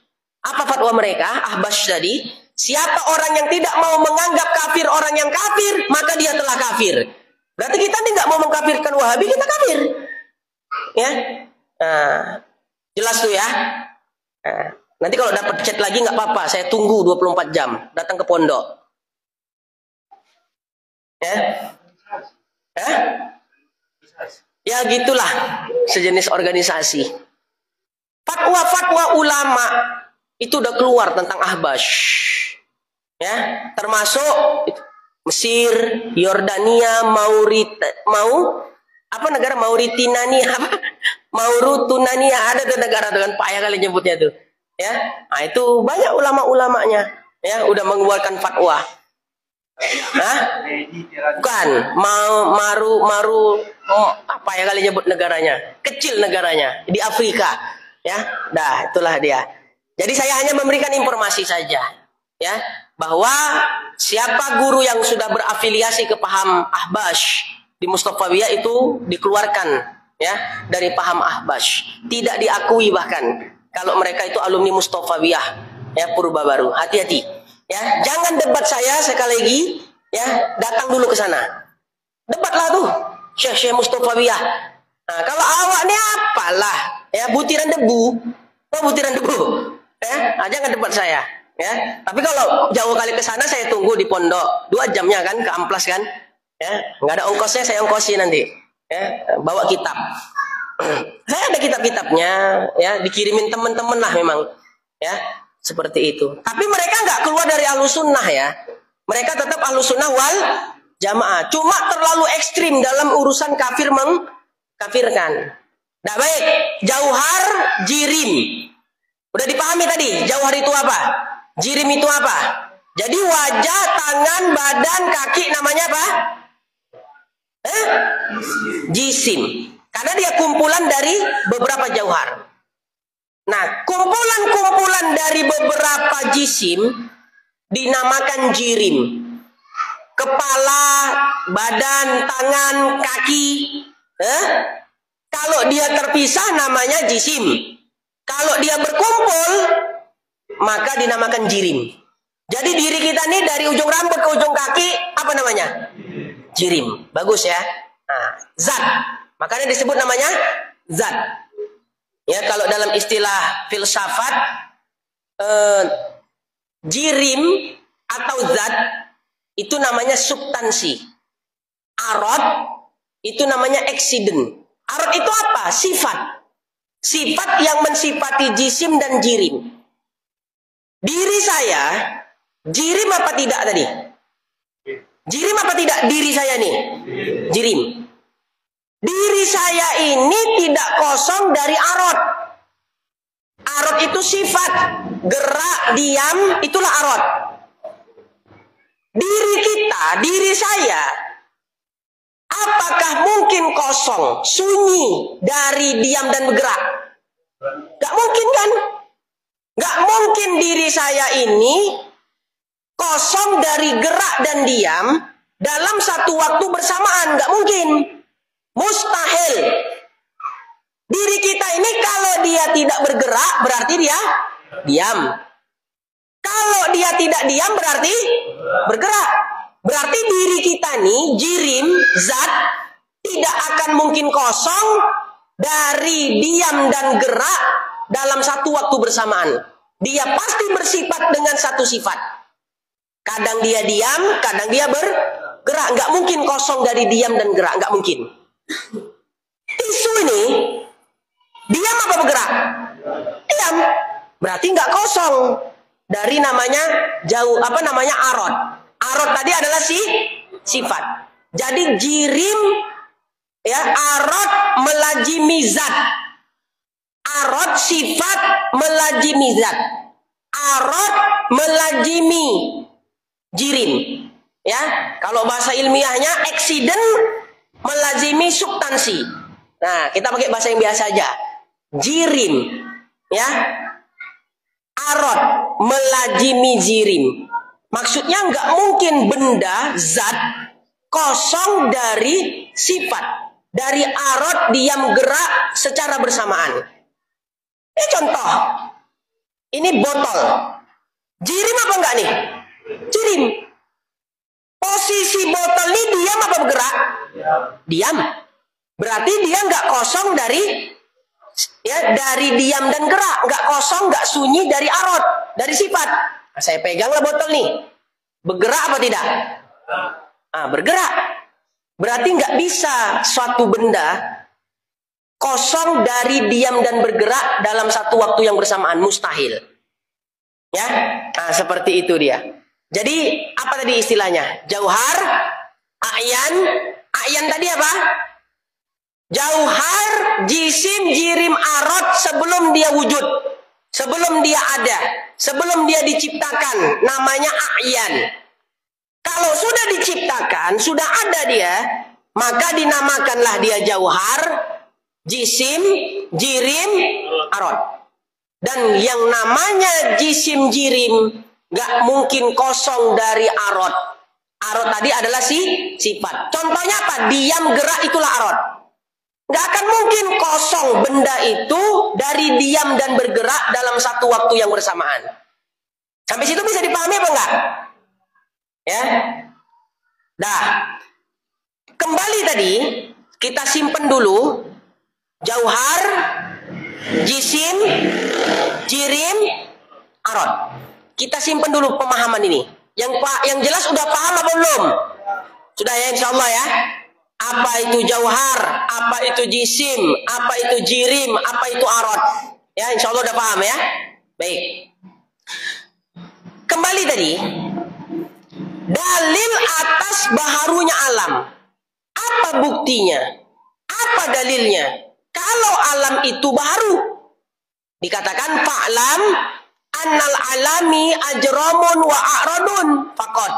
Apa fatwa mereka? Ahbash tadi. Siapa orang yang tidak mau menganggap kafir orang yang kafir, maka dia telah kafir. Berarti kita tidak mau mengkafirkan Wahabi, kita kafir. Ya, jelas tuh ya. Nanti kalau dapat chat lagi nggak apa-apa, saya tunggu 24 jam, datang ke pondok. Ya, Ya gitulah, sejenis organisasi. Fatwa-fatwa ulama itu udah keluar tentang ahbash. Ya, termasuk Mesir, Yordania, Mauritania, Maurutunania, ada tuh negara dengan payah kali nyebutnya tuh. Ya, nah itu banyak ulama-ulamanya ya udah mengeluarkan fatwa. Bukan, apa ya kali nyebut negaranya? Kecil negaranya di Afrika. Ya, dah itulah dia. Jadi saya hanya memberikan informasi saja, ya, bahwa siapa guru yang sudah berafiliasi ke paham Ahbash di Mustafawiyah itu dikeluarkan, ya, dari paham Ahbash. Tidak diakui bahkan kalau mereka itu alumni Mustafawiyah, ya, Purba Baru. Hati-hati, ya, jangan debat saya sekali lagi, ya, datang dulu ke sana. Debatlah tuh, Syekh Mustafawiyah. Nah, kalau awak ini apalah, ya, butiran debu, ya, jangan debat saya, ya. Tapi kalau jauh kali ke sana saya tunggu di pondok 2 jamnya kan, ke Amplas kan, ya, nggak ada ongkosnya saya ongkosi nanti, ya, bawa kitab. Saya ada kitab-kitabnya, ya, dikirimin teman-teman lah memang, ya, seperti itu. Tapi mereka nggak keluar dari Ahlussunnah ya, mereka tetap Ahlussunnah wal Jamaah. Cuma terlalu ekstrim dalam urusan kafir mengkafirkan. Nah baik, jauhar, jirim. Udah dipahami tadi, jauhar itu apa? Jirim itu apa? Jadi wajah, tangan, badan, kaki namanya apa? Jisim. Karena dia kumpulan dari beberapa jauhar. Nah, kumpulan-kumpulan dari beberapa jisim dinamakan jirim. Kepala, badan, tangan, kaki. Kalau dia terpisah namanya jisim. Kalau dia berkumpul maka dinamakan jirim. Jadi diri kita nih dari ujung rambut ke ujung kaki apa namanya? Jirim. Bagus ya. Nah, zat. Makanya disebut namanya zat. Ya, kalau dalam istilah filsafat jirim atau zat itu namanya substansi. Arad itu namanya accident. Arad itu apa? Sifat. Sifat yang mensifati jisim dan jirim. Diri saya, jirim apa tidak tadi? Jirim apa tidak diri saya nih? Jirim. Diri saya ini tidak kosong dari arad. Arad itu sifat. Gerak, diam, itulah arad. Diri kita, diri saya, apakah mungkin kosong, sunyi dari diam dan bergerak? Gak mungkin kan? Gak mungkin diri saya ini kosong dari gerak dan diam dalam satu waktu bersamaan. Gak mungkin. Mustahil. Diri kita ini kalau dia tidak bergerak berarti dia diam. Kalau dia tidak diam berarti bergerak. Berarti diri kita nih, jirim, zat, tidak akan mungkin kosong dari diam dan gerak dalam satu waktu bersamaan. Dia pasti bersifat dengan satu sifat. Kadang dia diam, kadang dia bergerak. Nggak mungkin kosong dari diam dan gerak, nggak mungkin. Tisu ini diam apa bergerak? Diam. Berarti nggak kosong dari namanya jauh arad. Arad tadi adalah sifat. Jadi jirim, ya, arad melazimi zat. Arad sifat melazimi zat. Arad melazimi jirim. Ya, kalau bahasa ilmiahnya accident melazimi substansi. Nah, kita pakai bahasa yang biasa aja. Jirim, ya. Arad melazimi jirim. Maksudnya nggak mungkin benda, zat, kosong dari sifat. Dari arad, diam, gerak secara bersamaan. Ini contoh. Ini botol. Jirim apa enggak nih? Jirim. Posisi botol ini diam apa bergerak? Diam. Berarti dia nggak kosong dari, ya, dari diam dan gerak. Nggak kosong, nggak sunyi dari arad, dari sifat. Nah, saya peganglah botol nih. Bergerak apa tidak? Bergerak. Berarti nggak bisa suatu benda kosong dari diam dan bergerak dalam satu waktu yang bersamaan. Mustahil. Ya, nah, seperti itu dia. Jadi apa tadi istilahnya? Jauhar, a'yan. A'yan tadi apa? Jauhar, jisim, jirim, arad sebelum dia wujud. Sebelum dia ada. Sebelum dia diciptakan. Namanya a'yan. Kalau sudah diciptakan, sudah ada dia, maka dinamakanlah dia jauhar, jisim, jirim, arad. Dan yang namanya jisim jirim gak mungkin kosong dari arad. Arad tadi adalah sifat. Contohnya apa? Diam, gerak, itulah arad. Gak akan mungkin kosong benda itu dari diam dan bergerak dalam satu waktu yang bersamaan. Sampai situ bisa dipahami apa enggak? Ya. Dah. Kembali tadi kita simpen dulu jauhar, jisim, jirim, arad. Kita simpen dulu pemahaman ini. Yang jelas udah paham apa belum? Sudah ya, insyaallah ya. Apa itu jauhar, apa itu jisim, apa itu jirim, apa itu arad. Ya, insyaallah udah paham ya. Baik. Kembali tadi. Dalil atas baharunya alam. Apa buktinya? Apa dalilnya? Kalau alam itu baharu. Dikatakan fa'lam annal alami ajramun wa a'radun faqad.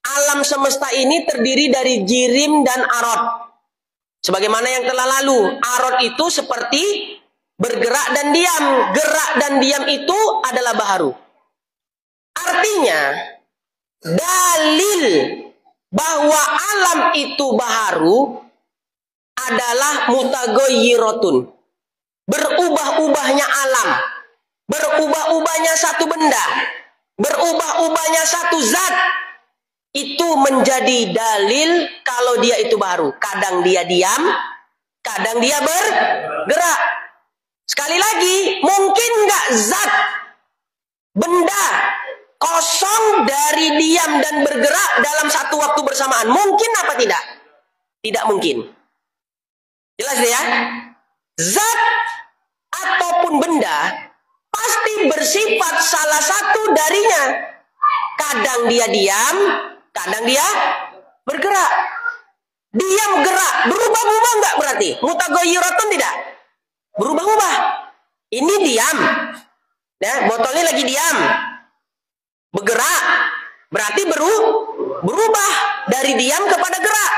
Alam semesta ini terdiri dari jirim dan arad. Sebagaimana yang telah lalu, arad itu seperti bergerak dan diam. Gerak dan diam itu adalah baharu. Artinya dalil bahwa alam itu baharu adalah mutaghayyiratun. Berubah-ubahnya alam, berubah-ubahnya satu benda, berubah-ubahnya satu zat, itu menjadi dalil kalau dia itu baharu. Kadang dia diam, kadang dia bergerak. Sekali lagi, mungkin nggak zat benda kosong dari diam dan bergerak dalam satu waktu bersamaan? Mungkin apa tidak? Tidak mungkin. Jelas ya? Zat ataupun benda pasti bersifat salah satu darinya. Kadang dia diam, kadang dia bergerak. Diam, gerak, berubah-ubah enggak berarti? Mutaghayyiratun tidak? Berubah-ubah. Ini diam. Ya, botolnya lagi diam. Bergerak, berarti berubah dari diam kepada gerak.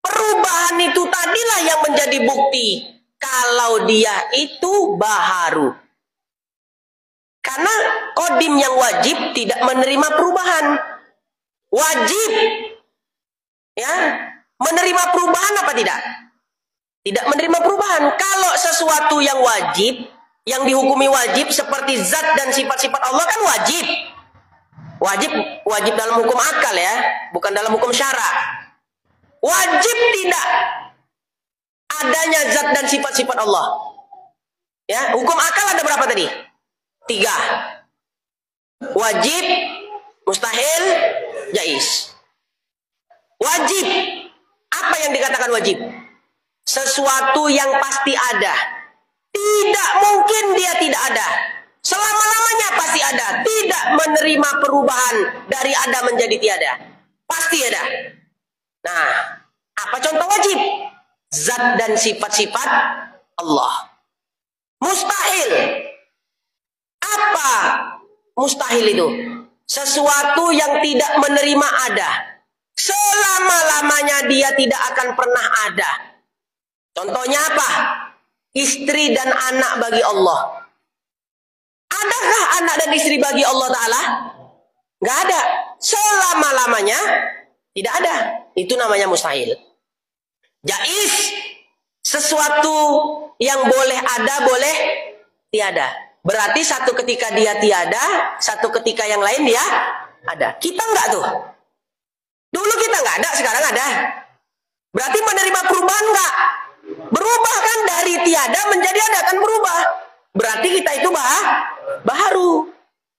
Perubahan itu tadilah yang menjadi bukti kalau dia itu baharu. Karena kodim yang wajib tidak menerima perubahan. Wajib ya menerima perubahan apa tidak? Tidak menerima perubahan. Kalau sesuatu yang wajib, yang dihukumi wajib seperti zat dan sifat-sifat Allah kan wajib. Wajib dalam hukum akal ya, bukan dalam hukum syara. Wajib tidak adanya zat dan sifat-sifat Allah. Ya, hukum akal ada berapa tadi? 3. Wajib, mustahil, jaiz. Wajib. Apa yang dikatakan wajib? Sesuatu yang pasti ada. Tidak mungkin dia tidak ada. Selama-lamanya pasti ada. Tidak menerima perubahan dari ada menjadi tiada. Pasti ada. Nah, apa contoh wajib? Zat dan sifat-sifat Allah. Mustahil. Apa mustahil itu? Sesuatu yang tidak menerima ada. Selama-lamanya dia tidak akan pernah ada. Contohnya apa? Istri dan anak bagi Allah. Adakah anak dan istri bagi Allah Ta'ala? Gak ada. Selama-lamanya tidak ada. Itu namanya mustahil. Jaiz. Sesuatu yang boleh ada, boleh tiada. Berarti satu ketika dia tiada, satu ketika yang lain dia ada. Kita enggak tuh. Dulu kita enggak ada, sekarang ada. Berarti menerima perubahan enggak? Berubah kan dari tiada menjadi ada, kan berubah. Berarti kita itu baharu.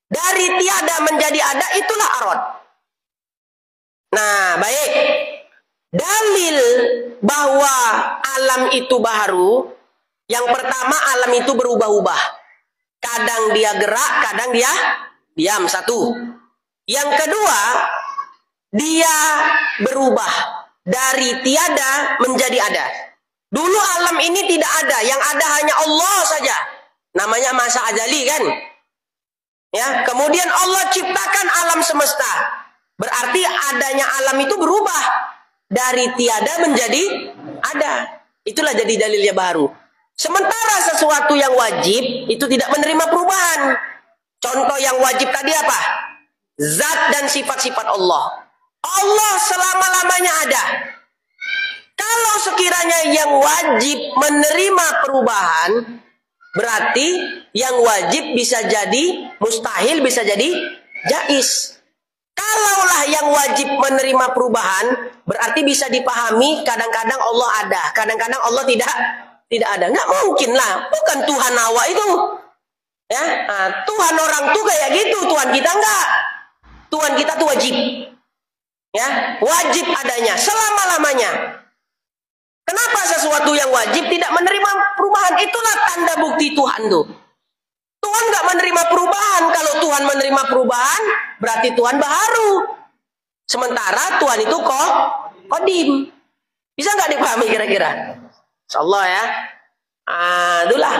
Dari tiada menjadi ada, itulah arad. Nah, baik. Dalil bahwa alam itu baharu, yang pertama alam itu berubah-ubah. Kadang dia gerak, kadang dia diam, satu. Yang kedua, dia berubah dari tiada menjadi ada. Dulu alam ini tidak ada, yang ada hanya Allah saja. Namanya masa azali kan? Ya, kemudian Allah ciptakan alam semesta. Berarti adanya alam itu berubah dari tiada menjadi ada. Itulah jadi dalilnya baru. Sementara sesuatu yang wajib itu tidak menerima perubahan. Contoh yang wajib tadi apa? Zat dan sifat-sifat Allah. Allah selama-lamanya ada. Kalau sekiranya yang wajib menerima perubahan, berarti yang wajib bisa jadi mustahil, bisa jadi jaiz. Kalaulah yang wajib menerima perubahan, berarti bisa dipahami kadang-kadang Allah ada, kadang-kadang Allah tidak ada. Nggak mungkin lah, bukan Tuhan awak itu. Ya, Tuhan orang tuh kayak gitu, Tuhan kita enggak. Tuhan kita tuh wajib. Ya, wajib adanya selama-lamanya. Kenapa sesuatu yang wajib tidak menerima perubahan? Itulah tanda bukti Tuhan tuh. Tuhan nggak menerima perubahan. Kalau Tuhan menerima perubahan, berarti Tuhan baharu. Sementara Tuhan itu kodim. Bisa nggak dipahami kira-kira? Insyaallah ya. Itulah.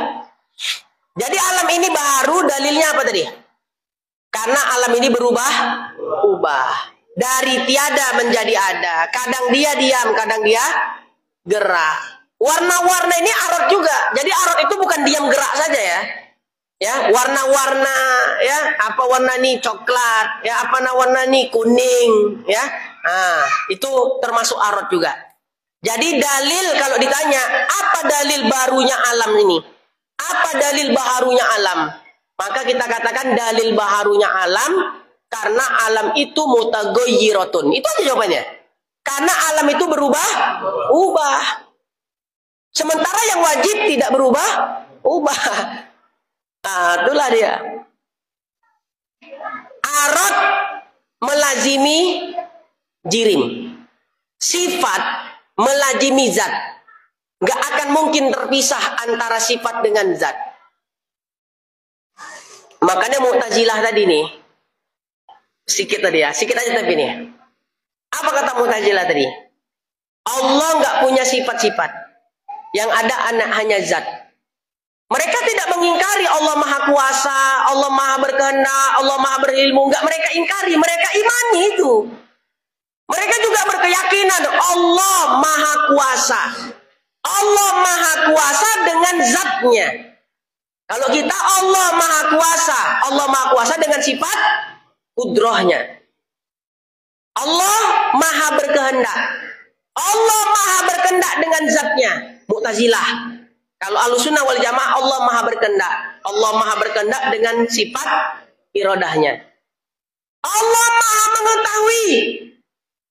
Jadi alam ini baru, dalilnya apa tadi? Karena alam ini berubah. Dari tiada menjadi ada. Kadang dia diam, kadang dia gerak. Warna-warna ini arot juga. Jadi arot itu bukan diam gerak saja ya. Ya, warna-warna ya, apa warna nih coklat, ya apa warna nih kuning, ya. Itu termasuk arot juga. Jadi dalil kalau ditanya, apa dalil barunya alam ini? Apa dalil baharunya alam? Maka kita katakan dalil baharunya alam karena alam itu mutaghayyirotun. Itu aja jawabannya. Karena alam itu ubah. Sementara yang wajib tidak ubah. Itulah dia. Arad melazimi jirim. Sifat melazimi zat. Gak akan mungkin terpisah antara sifat dengan zat. Makanya Mu'tazilah tadi nih. Sedikit aja tapi nih. Apa kata Mu'tazilah tadi? Allah nggak punya sifat-sifat. Yang ada hanya zat. Mereka tidak mengingkari Allah Maha Kuasa, Allah Maha Berkehendak, Allah Maha Berilmu. Nggak mereka ingkari, mereka imani itu. Mereka juga berkeyakinan Allah Maha Kuasa. Allah Maha Kuasa dengan zatnya. Kalau kita Allah Maha Kuasa dengan sifat kudrohnya. Allah Maha Berkehendak. Allah Maha Berkehendak dengan zatnya. Mu'tazilah. Kalau Ahlussunnah wal Jamaah Allah Maha Berkehendak. Allah Maha Berkehendak dengan sifat iradahnya. Allah Maha mengetahui.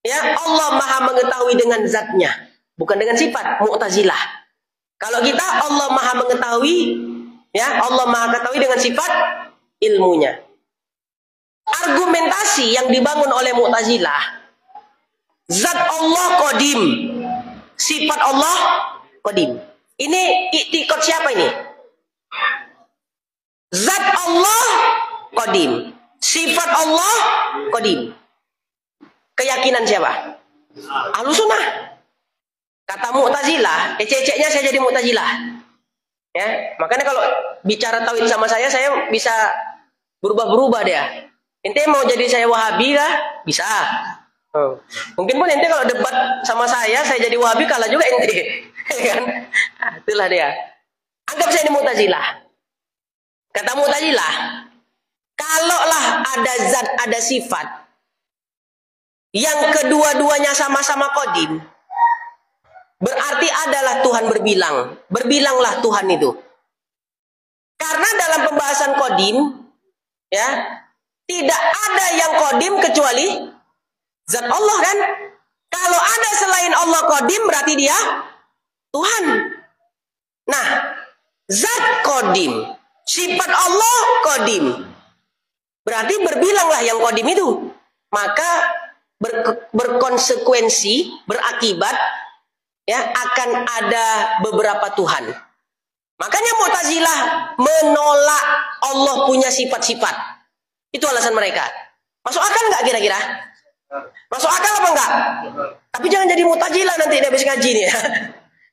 Ya, Allah Maha mengetahui dengan zatnya, bukan dengan sifat. Mu'tazilah. Kalau kita Allah Maha mengetahui, ya, Allah Maha ketahui dengan sifat ilmunya. Argumentasi yang dibangun oleh Mu'tazilah, zat Allah qadim, sifat Allah qadim. Ini iktikad siapa ini? Zat Allah qadim, sifat Allah qadim. Keyakinan siapa? Ahlussunnah. Kata Mu'tazilah, ecek-eceknya saya jadi Mu'tazilah. Ya, makanya kalau bicara tauhid sama saya bisa berubah-berubah dia. Ente mau jadi saya Wahabi kah? Bisa. Mungkin pun ente kalau debat sama saya jadi Wahabi kalah juga ente. Kan? Itulah dia. Anggap saya ini Mu'tazilah. Kata Mu'tazilah, kalaulah ada zat, ada sifat yang kedua-duanya sama-sama qadim, berarti adalah Tuhan berbilang. Berbilanglah Tuhan itu. Karena dalam pembahasan qadim, ya, tidak ada yang qadim kecuali zat Allah kan. Kalau ada selain Allah qadim, berarti dia Tuhan. Nah, zat qadim, sifat Allah qadim, berarti berbilanglah yang qadim itu. Maka berkonsekuensi, berakibat, ya, akan ada beberapa Tuhan. Makanya Mu'tazilah menolak Allah punya sifat-sifat. Itu alasan mereka. Masuk akal nggak kira-kira? Masuk akal apa enggak? Tapi jangan jadi Mu'tazilah nanti dia habis ngaji nih.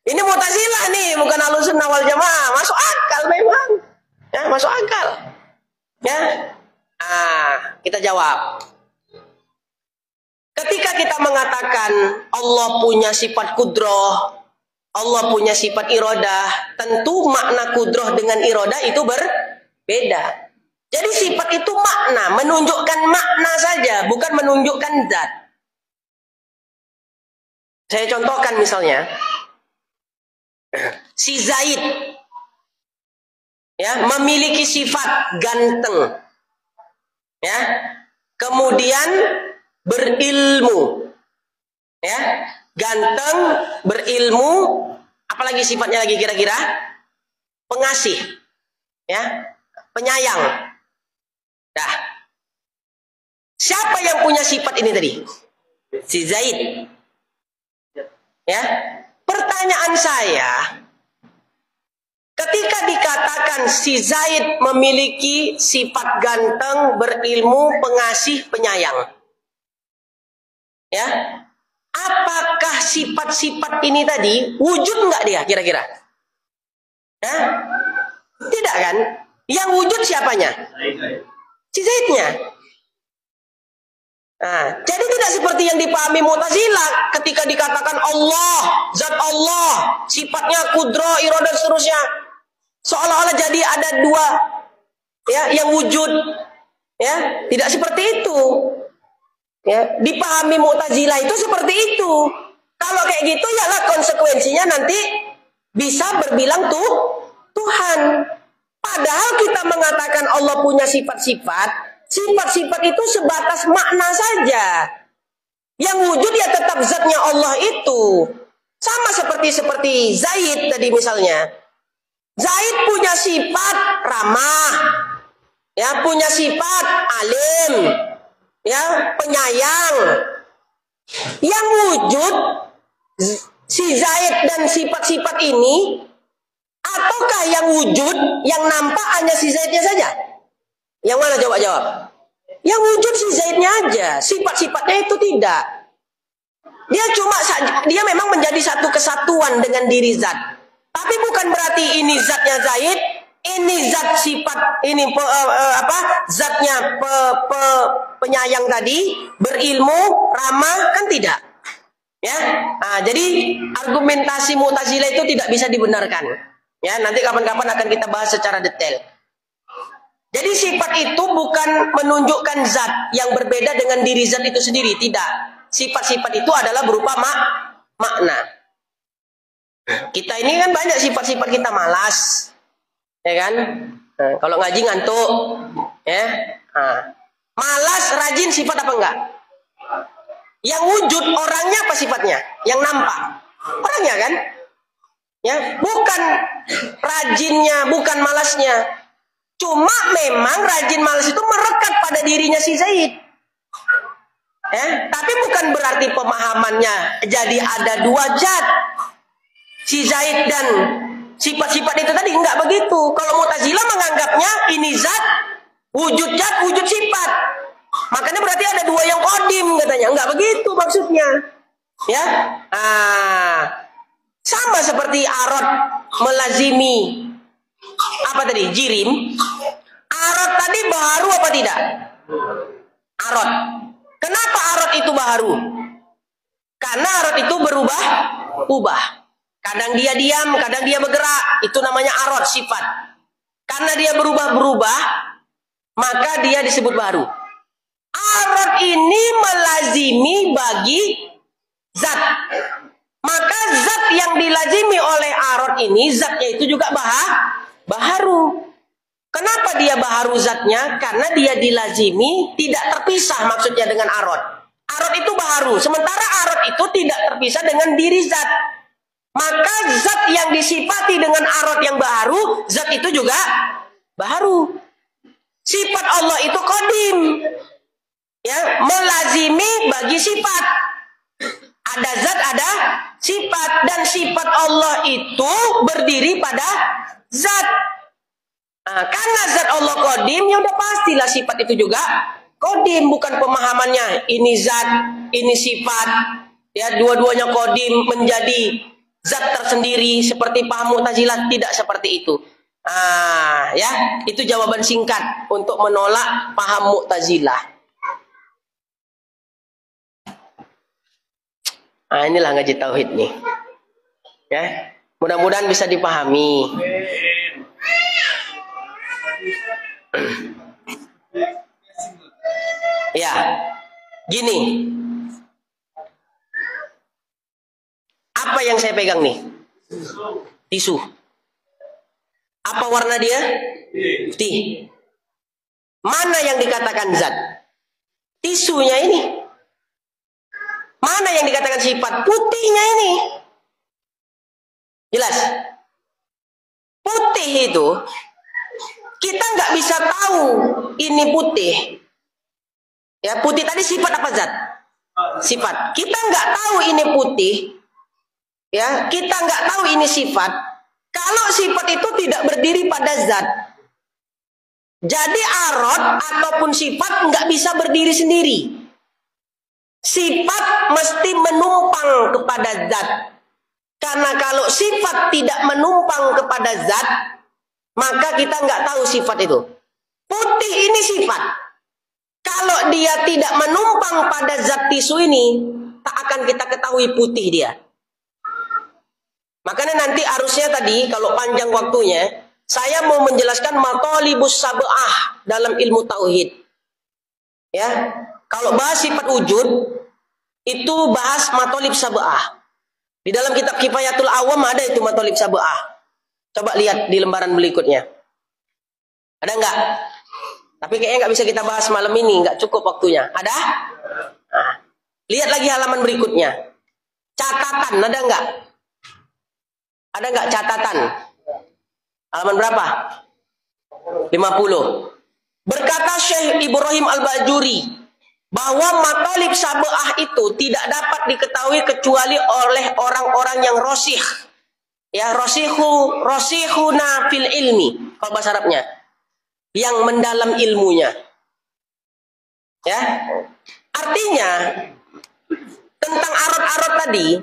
Ini Mu'tazilah nih, bukan Ahlussunnah wal Jamaah. Masuk akal memang. Ya, masuk akal. Ya. Kita jawab. Ketika kita mengatakan Allah punya sifat kudroh, Allah punya sifat iradah, tentu makna kudroh dengan iradah itu berbeda. Jadi sifat itu makna, menunjukkan makna saja, bukan menunjukkan zat. Saya contohkan misalnya, si Zaid, ya, memiliki sifat ganteng, ya, kemudian berilmu, ya, ganteng, berilmu, apalagi sifatnya lagi kira-kira? Pengasih, ya, penyayang. Nah, siapa yang punya sifat ini tadi? Si Zaid. Ya, pertanyaan saya, ketika dikatakan si Zaid memiliki sifat ganteng, berilmu, pengasih, penyayang, ya, apakah sifat-sifat ini tadi wujud nggak dia kira-kira? Ya? Tidak kan? Yang wujud siapanya? Si Zaidnya. Nah, jadi tidak seperti yang dipahami Mu'tazilah ketika dikatakan Allah, zat Allah, sifatnya kudro, iradah, seterusnya. Seolah-olah jadi ada dua, ya, yang wujud. Ya, tidak seperti itu. Ya, dipahami Mu'tazilah itu seperti itu. Kalau kayak gitu, yalah konsekuensinya nanti bisa berbilang Tuhan. Padahal kita mengatakan Allah punya sifat-sifat, sifat-sifat itu sebatas makna saja. Yang wujud ya tetap zatnya Allah itu. Sama seperti Zaid tadi misalnya. Zaid punya sifat ramah, ya, punya sifat alim, ya, penyayang. Yang wujud si Zaid dan sifat-sifat ini, ataukah yang wujud, yang nampak hanya si Zaidnya saja? Yang mana coba jawab? Yang wujud si Zaidnya aja, sifat-sifatnya itu tidak. Dia memang menjadi satu kesatuan dengan diri zat. Tapi bukan berarti ini zatnya Zaid, ini zat sifat, ini zatnya penyayang tadi, berilmu, ramah, kan tidak. Ya, jadi argumentasi Mu'tazilah itu tidak bisa dibenarkan. Ya, nanti kapan-kapan akan kita bahas secara detail. Jadi sifat itu bukan menunjukkan zat yang berbeda dengan diri zat itu sendiri, tidak. Sifat-sifat itu adalah berupa makna. Kita ini kan banyak sifat-sifat kita malas, ya kan? Nah, kalau ngaji ngantuk, ya. Malas, rajin, sifat apa enggak? Yang wujud orangnya apa sifatnya? Yang nampak orangnya kan? Ya, bukan rajinnya, bukan malasnya. Cuma memang rajin malas itu merekat pada dirinya si Zaid. Tapi bukan berarti pemahamannya jadi ada dua zat, si Zaid dan sifat-sifat itu tadi, enggak begitu. Kalau Mu'tazilah menganggapnya ini zat, wujud sifat. Makanya berarti ada dua yang kodim katanya. Enggak begitu maksudnya. Ya. Sama seperti arad melazimi apa tadi? Jirim. Arad tadi baharu apa tidak? Arad. Kenapa arad itu baharu? Karena arad itu berubah. Kadang dia diam, kadang dia bergerak. Itu namanya arad, sifat. Karena dia berubah-berubah, maka dia disebut baharu. Arad ini melazimi bagi zat. Maka zat yang dilazimi oleh arad ini, zatnya itu juga baharu. Kenapa dia baharu zatnya? Karena dia dilazimi, tidak terpisah maksudnya dengan arad. Arad itu baharu, sementara arad itu tidak terpisah dengan diri zat. Maka zat yang disifati dengan arad yang baharu, zat itu juga baharu. Sifat Allah itu qadim. Ya, melazimi bagi sifat. Ada zat, ada sifat, dan sifat Allah itu berdiri pada zat. Nah, karena zat Allah qadim, ya udah pastilah sifat itu juga qadim. Bukan pemahamannya ini zat, ini sifat, ya dua-duanya qadim menjadi zat tersendiri seperti paham Mu'tazilah. Tidak seperti itu. Ya, itu jawaban singkat untuk menolak paham Mu'tazilah. Inilah ngaji tauhid nih. Ya, mudah-mudahan bisa dipahami. Ya, gini. Apa yang saya pegang nih? Tisu. Apa warna dia? Putih. Mana yang dikatakan zat? Tisunya ini. Mana yang dikatakan sifat? Putihnya ini. Jelas? Putih itu, kita nggak bisa tahu ini putih. Ya, putih tadi sifat apa zat? Sifat. Kita nggak tahu ini putih. Ya, kita nggak tahu ini sifat. Kalau sifat itu tidak berdiri pada zat. Jadi arad ataupun sifat nggak bisa berdiri sendiri. Sifat mesti menumpang kepada zat. Karena kalau sifat tidak menumpang kepada zat, maka kita nggak tahu sifat itu. Putih ini sifat. Kalau dia tidak menumpang pada zat tisu ini, tak akan kita ketahui putih dia. Makanya nanti harusnya tadi, kalau panjang waktunya, saya mau menjelaskan matolibus sab'ah dalam ilmu tauhid. Ya, kalau bahas sifat wujud, itu bahas matolib sab'ah. Di dalam kitab Kifayatul Awam ada itu matolib sab'ah. Coba lihat di lembaran berikutnya. Ada nggak? Tapi kayaknya nggak bisa kita bahas malam ini, nggak cukup waktunya. Ada? Nah, lihat lagi halaman berikutnya. Catatan, ada nggak? Ada nggak catatan? Halaman berapa? 50. Berkata Syekh Ibrahim Al-Bajuri bahwa matolib sab'ah itu tidak dapat diketahui kecuali oleh orang-orang yang rosih. Ya, rosihuna fil ilmi, kalau bahasa Arabnya, yang mendalam ilmunya. Ya, artinya tentang arad-arad tadi,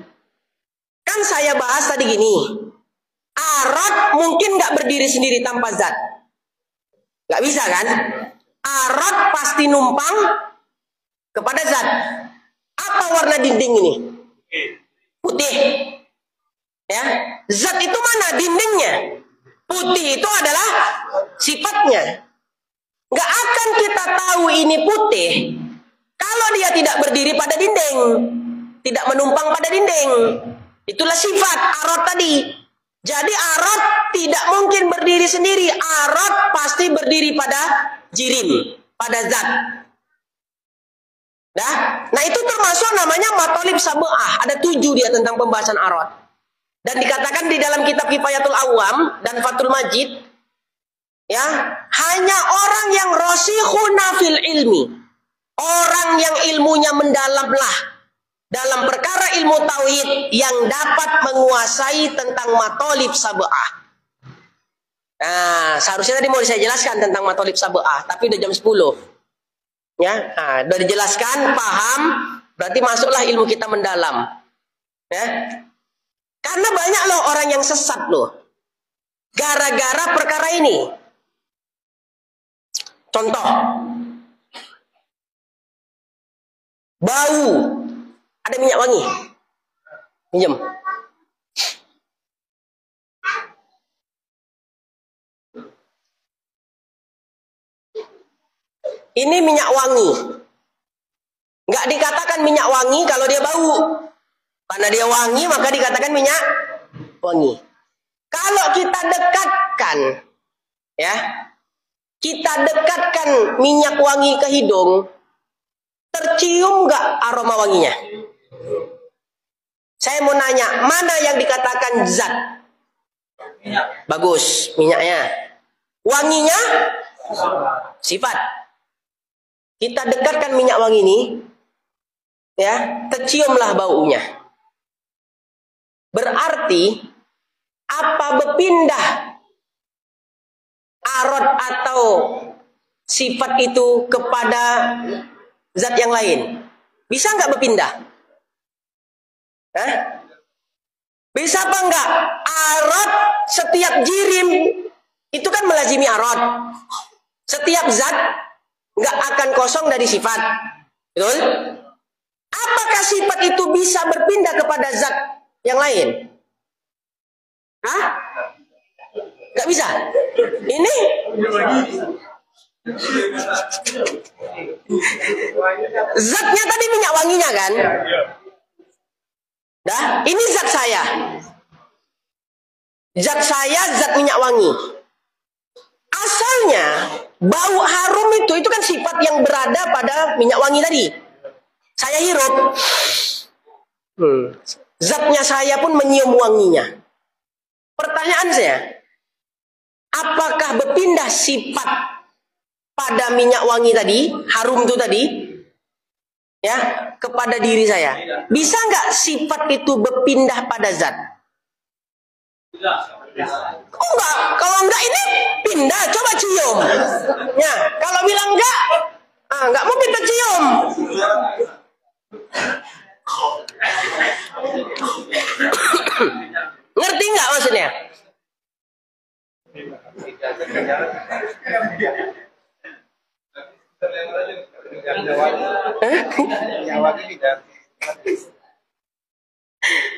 kan saya bahas tadi gini, arad mungkin nggak berdiri sendiri tanpa zat, nggak bisa kan? Arad pasti numpang kepada zat. Apa warna dinding ini? Putih. Ya, zat itu mana? Dindingnya. Putih itu adalah sifatnya. Nggak akan kita tahu ini putih kalau dia tidak berdiri pada dinding, tidak menumpang pada dinding. Itulah sifat arad tadi. Jadi arad tidak mungkin berdiri sendiri. Arad pasti berdiri pada jirim, pada zat. Nah itu termasuk namanya matolib sab'ah. Ada 7 dia tentang pembahasan arad. Dan dikatakan di dalam kitab Kifayatul Awam dan Fathul Majid, ya, hanya orang yang rosikhuna fil ilmi, orang yang ilmunya mendalamlah dalam perkara ilmu tauhid, yang dapat menguasai tentang matolib sab'ah. Nah, seharusnya tadi mau saya jelaskan tentang matolib sab'ah, tapi udah jam 10. Ya, nah, udah dijelaskan, paham, berarti masuklah ilmu kita mendalam. Ya. Karena banyak loh orang yang sesat loh, gara-gara perkara ini. Contoh, bau, ada minyak wangi, pinjam. Ini minyak wangi. Nggak dikatakan minyak wangi kalau dia bau. Karena dia wangi maka dikatakan minyak wangi. Kalau kita dekatkan, ya, kita dekatkan minyak wangi ke hidung, tercium nggak aroma wanginya? Saya mau nanya, mana yang dikatakan zat? Bagus, minyaknya. Wanginya? Sifat. kita dekatkan minyak wangi ini, ya, terciumlah baunya. Berarti apa berpindah arad atau sifat itu kepada zat yang lain? Bisa nggak berpindah? Bisa apa enggak? Arad setiap jirim itu kan melazimi arad. Setiap zat nggak akan kosong dari sifat. Betul? Apakah sifat itu bisa berpindah kepada zat yang lain? Nggak bisa. Ini zatnya tadi minyak wanginya kan? Dah, ini zat saya. Zat saya, zat minyak wangi. Asalnya bau harum itu kan sifat yang berada pada minyak wangi tadi. Saya hirup. Zatnya saya pun menyium wanginya. Pertanyaan saya, apakah berpindah sifat pada minyak wangi tadi, harum itu tadi, ya, kepada diri saya? Bisa nggak sifat itu berpindah pada zat? Oh enggak, kalau enggak ini pindah, coba cium. Ya, kalau bilang enggak mau kita cium. Ngerti nggak maksudnya?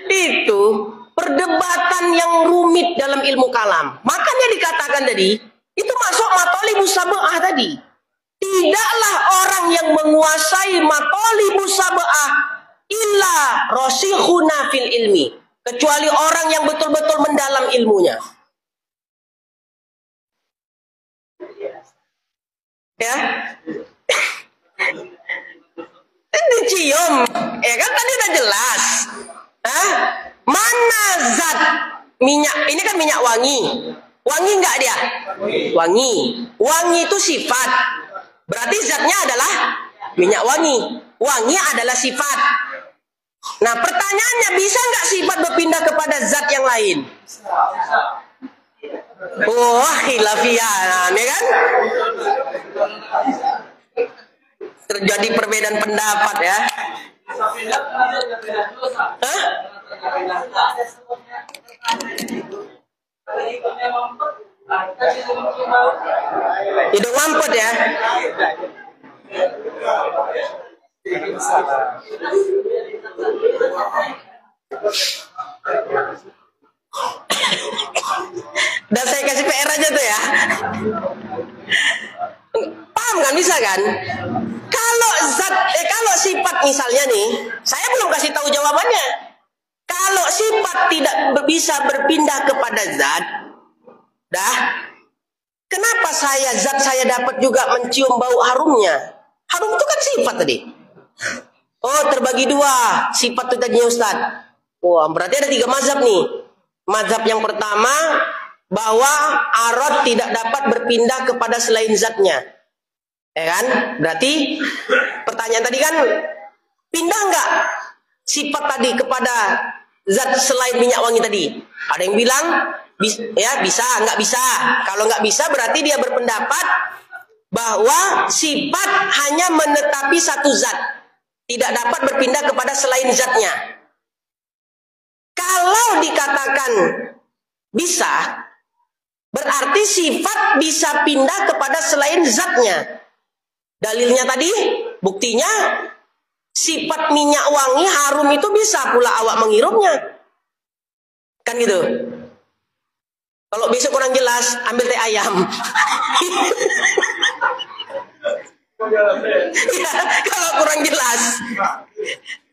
Itu perdebatan yang rumit dalam ilmu kalam. Makanya dikatakan tadi, itu masuk matolibus sab'ah tadi. Tidaklah orang yang menguasai matolibus sab'ah illa rasikhuna fil ilmi, kecuali orang yang betul-betul mendalam ilmunya. Ya, dicium, ya kan tadi udah jelas. Mana zat minyak? Ini kan minyak wangi. Wangi nggak dia? Wangi. Wangi itu sifat. Berarti zatnya adalah minyak wangi. Wangi adalah sifat. Nah, pertanyaannya, bisa nggak sifat berpindah kepada zat yang lain? Wah, khilafiyah, ya kan? Terjadi perbedaan pendapat ya. Hidung mampet ya. Dan saya kasih PR aja tuh ya. Paham kan, bisa kan? Kalau kalau sifat misalnya nih, saya belum kasih tahu jawabannya. Kalau sifat tidak bisa berpindah kepada zat, kenapa zat saya dapat juga mencium bau harumnya? Harum itu kan sifat tadi. Oh, terbagi dua sifat itu tadinya Ustaz. Wah, berarti ada 3 mazhab nih. Mazhab yang pertama, bahwa arad tidak dapat berpindah kepada selain zatnya. Ya kan? Berarti pertanyaan tadi kan, pindah nggak sifat tadi kepada zat selain minyak wangi tadi? Ada yang bilang ya bisa, nggak bisa. Kalau nggak bisa berarti dia berpendapat bahwa sifat hanya menetapi satu zat, tidak dapat berpindah kepada selain zatnya. Kalau dikatakan bisa, berarti sifat bisa pindah kepada selain zatnya. Dalilnya tadi, buktinya sifat minyak wangi harum itu bisa pula awak menghirupnya. Kan gitu. Kalau besok kurang jelas, ambil teh ayam. Ya, kalau kurang jelas.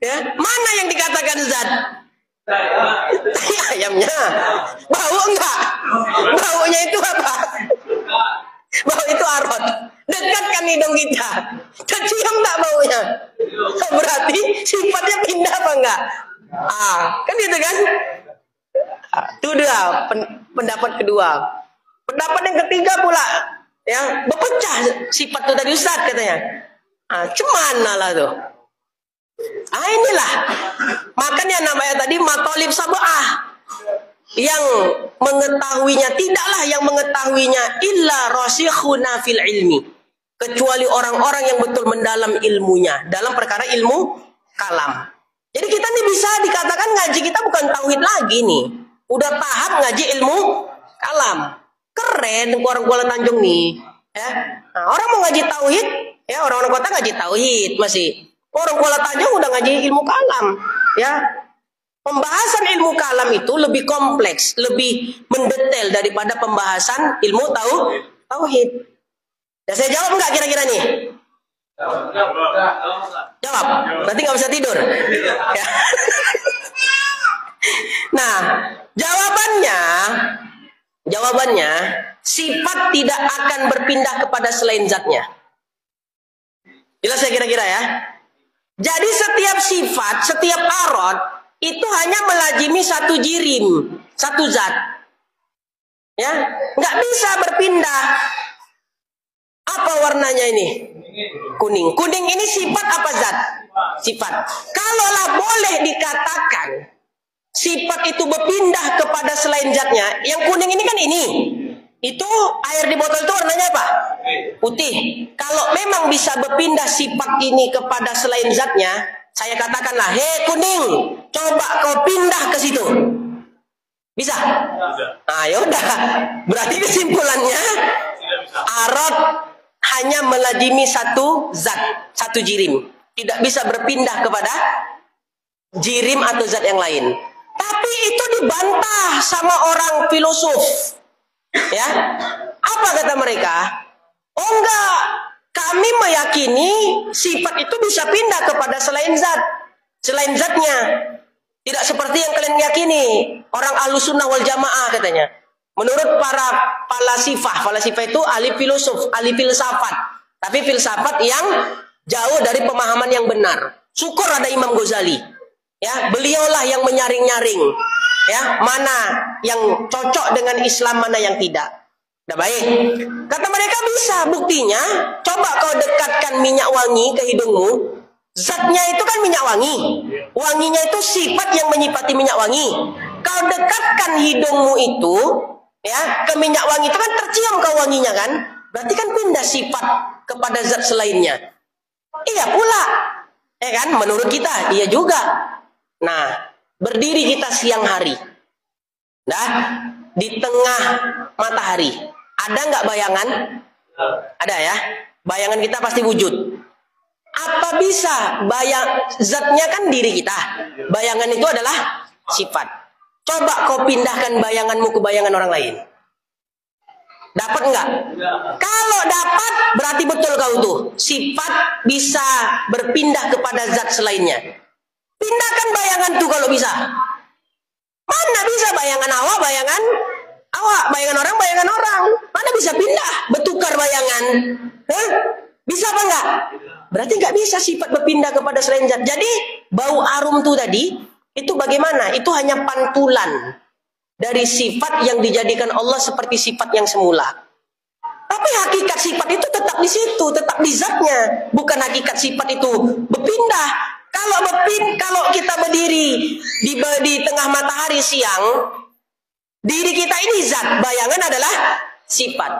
Ya, mana yang dikatakan zat? Ayamnya. Bau enggak? Baunya itu apa? Bau itu arot. Dekatkan hidung kita. Tercium tak baunya? Berarti sifatnya pindah apa enggak? Kan gitu kan? Itu dia pendapat kedua. Pendapat yang ketiga pula, ya, berpecah sifat itu tadi Ustaz katanya. Cuman lah tuh. Inilah. Makanya namanya tadi matolib sab'ah. Yang mengetahuinya, tidaklah yang mengetahuinya illa rasikhuna fil ilmi. Kecuali orang-orang yang betul mendalam ilmunya. Dalam perkara ilmu kalam. Jadi kita nih bisa dikatakan ngaji kita bukan tauhid lagi nih. Udah tahap ngaji ilmu kalam. Keren orang Kuala Tanjung nih. Ya. Nah, orang mau ngaji tauhid, ya orang-orang kota ngaji tauhid masih. Orang Kuala Tanjung udah ngaji ilmu kalam. Ya. Pembahasan ilmu kalam itu lebih kompleks, lebih mendetail daripada pembahasan ilmu tauhid. Ya saya jawab nggak kira-kira nih? Jawab. Berarti nggak bisa tidur. Ya. Nah, jawabannya sifat tidak akan berpindah kepada selain zatnya. Jelas saya kira-kira ya. Jadi setiap sifat, setiap arad itu hanya melazimi satu jirim, satu zat. Ya, nggak bisa berpindah. Apa warnanya ini? Kuning. Kuning ini sifat apa zat? Sifat. Kalaulah boleh dikatakan sifat itu berpindah kepada selain zatnya, yang kuning ini kan ini. Itu air di botol itu warnanya apa? Putih. Kalau memang bisa berpindah sifat ini kepada selain zatnya, saya katakanlah, hei kuning, coba kau pindah ke situ. Bisa? Nah, yaudah. Berarti kesimpulannya, arad hanya melazimi satu zat, satu jirim. Tidak bisa berpindah kepada jirim atau zat yang lain. Tapi itu dibantah sama orang filosof. Ya, apa kata mereka? Oh enggak, kami meyakini sifat itu bisa pindah kepada selain zat, selain zatnya. Tidak seperti yang kalian yakini. Orang Ahlussunnah wal Jamaah katanya. Menurut para falasifah itu ahli filosof, ahli filsafat. Tapi filsafat yang jauh dari pemahaman yang benar. Syukur ada Imam Ghazali. Ya, beliaulah yang menyaring-nyaring. Ya, mana yang cocok dengan Islam, mana yang tidak. Udah baik. Kata mereka bisa, buktinya coba kau dekatkan minyak wangi ke hidungmu. Zatnya itu kan minyak wangi. Wanginya itu sifat yang menyifati minyak wangi. Kau dekatkan hidungmu itu ya ke minyak wangi itu kan tercium kau wanginya kan? Berarti kan pindah sifat kepada zat selainnya. Iya pula. Ya kan? Menurut kita, iya juga. Nah, berdiri kita siang hari. Nah, di tengah matahari. Ada nggak bayangan? Ada ya. Bayangan kita pasti wujud. Apa bisa zatnya kan diri kita. Bayangan itu adalah sifat. Coba kau pindahkan bayanganmu ke bayangan orang lain. Dapat nggak? Kalau dapat, berarti betul kau tuh. Sifat bisa berpindah kepada zat selainnya. Pindahkan bayangan tuh kalau bisa. Mana bisa bayangan awak, bayangan awak, bayangan orang. Mana bisa pindah, bertukar bayangan? Hah? Bisa apa enggak? Berarti nggak bisa sifat berpindah kepada selain zat. Jadi bau arum tuh tadi itu bagaimana? Itu hanya pantulan dari sifat yang dijadikan Allah seperti sifat yang semula. Tapi hakikat sifat itu tetap di situ, tetap di zatnya. Bukan hakikat sifat itu berpindah. Kalau kita berdiri di tengah matahari siang, diri kita ini zat, bayangan adalah sifat.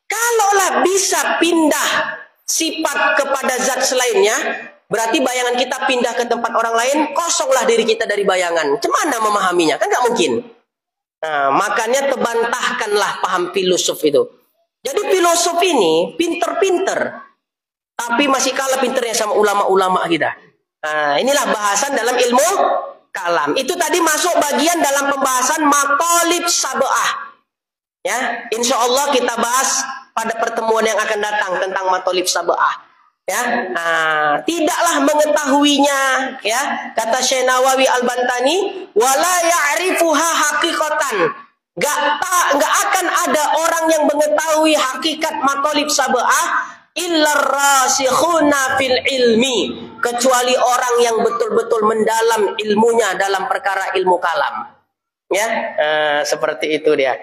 Kalaulah bisa pindah sifat kepada zat selainnya, berarti bayangan kita pindah ke tempat orang lain, kosonglah diri kita dari bayangan. Cemana memahaminya? Kan nggak mungkin. Nah, makanya terbantahkanlah paham filosof itu. Jadi filosof ini pinter-pinter, tapi masih kalah pinternya sama ulama-ulama kita. Nah, inilah bahasan dalam ilmu kalam. Itu tadi masuk bagian dalam pembahasan matolib sab'ah. Ya, insya Allah kita bahas pada pertemuan yang akan datang tentang matolib sab'ah. Ya, nah, tidaklah mengetahuinya. Ya, kata Syekh Nawawi Al-Bantani, wala ya'rifuha haqiqatan. Gak akan ada orang yang mengetahui hakikat matolib sab'ah illa rasikhuna fil ilmi, kecuali orang yang betul-betul mendalam ilmunya dalam perkara ilmu kalam. Ya, seperti itu dia.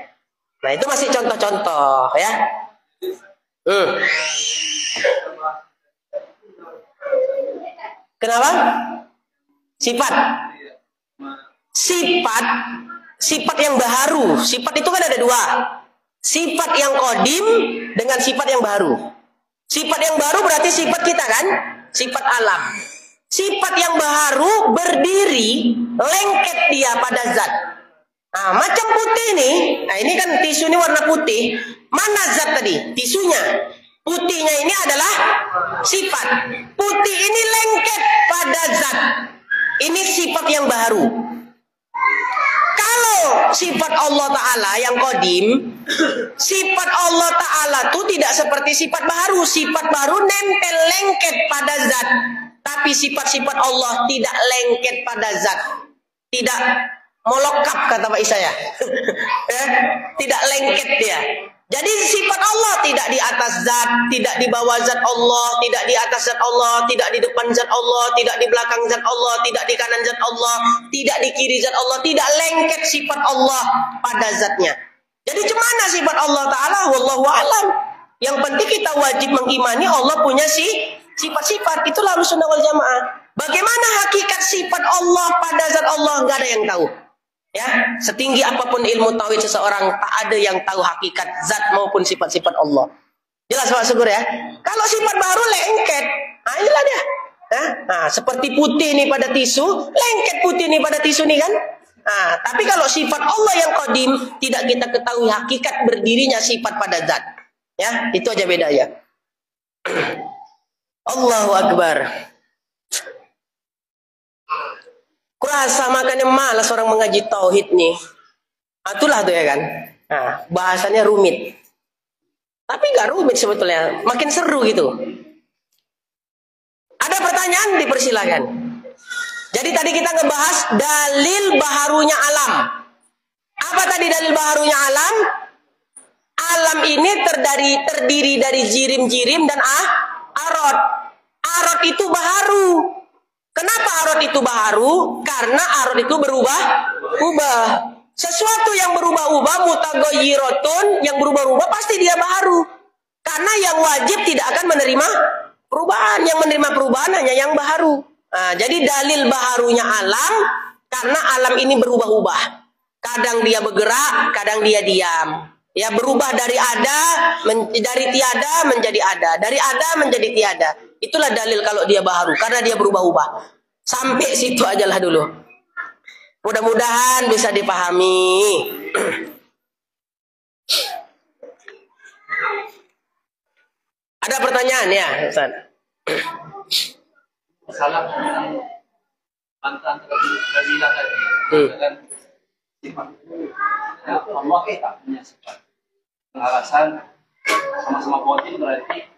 Nah, itu masih contoh-contoh ya. Kenapa? Sifat. Sifat yang baharu. Sifat itu kan ada dua. Sifat yang qadim dengan sifat yang baru. Sifat yang baru berarti sifat kita kan? Sifat alam. Sifat yang baharu berdiri, lengket dia pada zat. Nah, macam putih nih. Nah, ini kan tisu ini warna putih. Mana zat tadi? Tisunya. Putihnya ini adalah sifat. Putih ini lengket pada zat. Ini sifat yang baharu. Kalau sifat Allah Ta'ala yang qadim, sifat Allah Ta'ala itu tidak seperti sifat baharu. Sifat baru nempel lengket pada zat. Tapi sifat-sifat Allah tidak lengket pada zat. Tidak molokap kata Pak Isa ya. Tidak lengket dia. Jadi sifat Allah tidak di atas zat, tidak di bawah zat Allah, tidak di atas zat Allah, tidak di depan zat Allah, tidak di belakang zat Allah, tidak di kanan zat Allah, tidak di kiri zat Allah, tidak lengket sifat Allah pada zatnya. Jadi gimana sifat Allah Ta'ala? Wallahu a'lam. Yang penting kita wajib mengimani Allah punya sifat-sifat. Itulah Ahlussunnah wal Jamaah. Bagaimana hakikat sifat Allah pada zat Allah? Nggak ada yang tahu. Ya, setinggi apapun ilmu tauhid seseorang, tak ada yang tahu hakikat zat maupun sifat-sifat Allah. Jelas Pak Syukur ya? Kalau sifat baru lengket, nah inilah dia. Nah, seperti putih nih pada tisu, lengket putih nih pada tisu nih kan? Nah, tapi kalau sifat Allah yang qadim, tidak kita ketahui hakikat berdirinya sifat pada zat. Ya, itu aja bedanya. Allahu Akbar. Kurasa makanya malas orang mengaji tauhid nih. Itulah tuh ya kan. Nah, bahasanya rumit. Tapi gak rumit sebetulnya, makin seru gitu. Ada pertanyaan dipersilakan. Jadi tadi kita ngebahas dalil baharunya alam. Apa tadi dalil baharunya alam? Alam ini terdiri dari jirim-jirim dan arot. Arot itu baharu. Kenapa arot itu baharu? Karena arot itu berubah. Sesuatu yang berubah-ubah, mutaghayyirotun, yang berubah-ubah pasti dia baharu. Karena yang wajib tidak akan menerima perubahan. Yang menerima perubahan hanya yang baharu. Nah, jadi dalil baharunya alam, karena alam ini berubah-ubah. Kadang dia bergerak, kadang dia diam. Ya, berubah dari tiada menjadi ada, dari ada menjadi tiada. Itulah dalil kalau dia baharu, karena dia berubah-ubah. Sampai situ ajalah dulu. Mudah-mudahan bisa dipahami. Ada pertanyaan ya, Ustaz? Masalah antara kabilah tadi. Sifat. Ya, Allah tak punya sifat. Alasan sama-sama batin berarti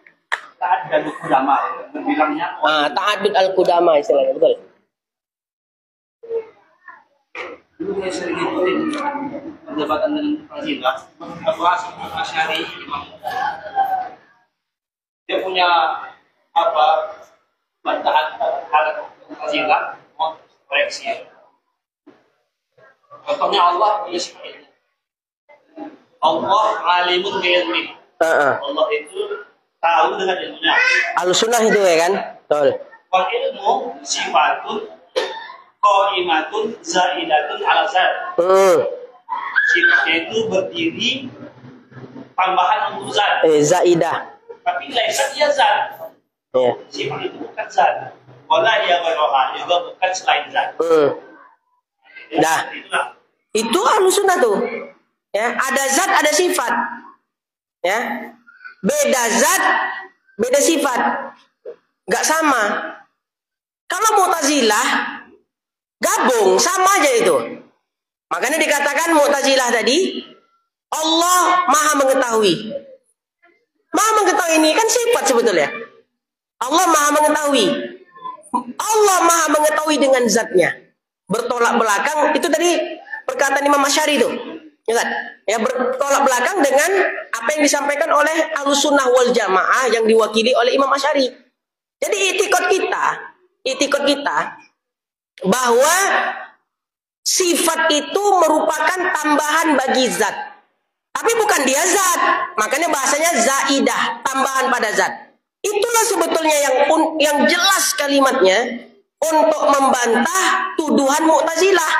ta'addud al-qudama, berbilangnya ta'addud al-qudama istilahnya, betul. Dulu saya sering ikutin perdebatan dengan Fadilah, bahas Asy'ari Imam. Dia punya bantahan terhadap Fadilah, mau koreksi. Contohnya Allah punya sifat ilmu. Allah alimun bi'ilmi. Allah itu tahu dengan ilmunya. Ahlussunnah itu ya kan? Betul. Wal ilmu sifatun qaimatun zaidatun ala zat. Sifatnya itu berdiri tambahan untuk zat. Zaidah. Tapi laisa dia zat. Iya. Sifat itu bukan zat. Wala ya ghairuha, juga bukan selain zat. Nah, itu Ahlussunnah tuh. Ya, ada zat, ada sifat. Ya. Beda zat, beda sifat. Enggak sama. Kalau Mu'tazilah gabung, sama aja itu. Makanya dikatakan Mu'tazilah tadi Allah Maha mengetahui. Maha mengetahui ini kan sifat sebetulnya. Allah Maha mengetahui. Allah Maha mengetahui dengan zatnya. Bertolak belakang itu tadi perkataan Imam Asy'ari itu. Ya, bertolak belakang dengan apa yang disampaikan oleh Ahlussunnah wal Jamaah yang diwakili oleh Imam Asy'ari. Jadi itikad kita bahwa sifat itu merupakan tambahan bagi zat. Tapi bukan dia zat. Makanya bahasanya zaidah, tambahan pada zat. Itulah sebetulnya yang jelas kalimatnya untuk membantah tuduhan Mu'tazilah.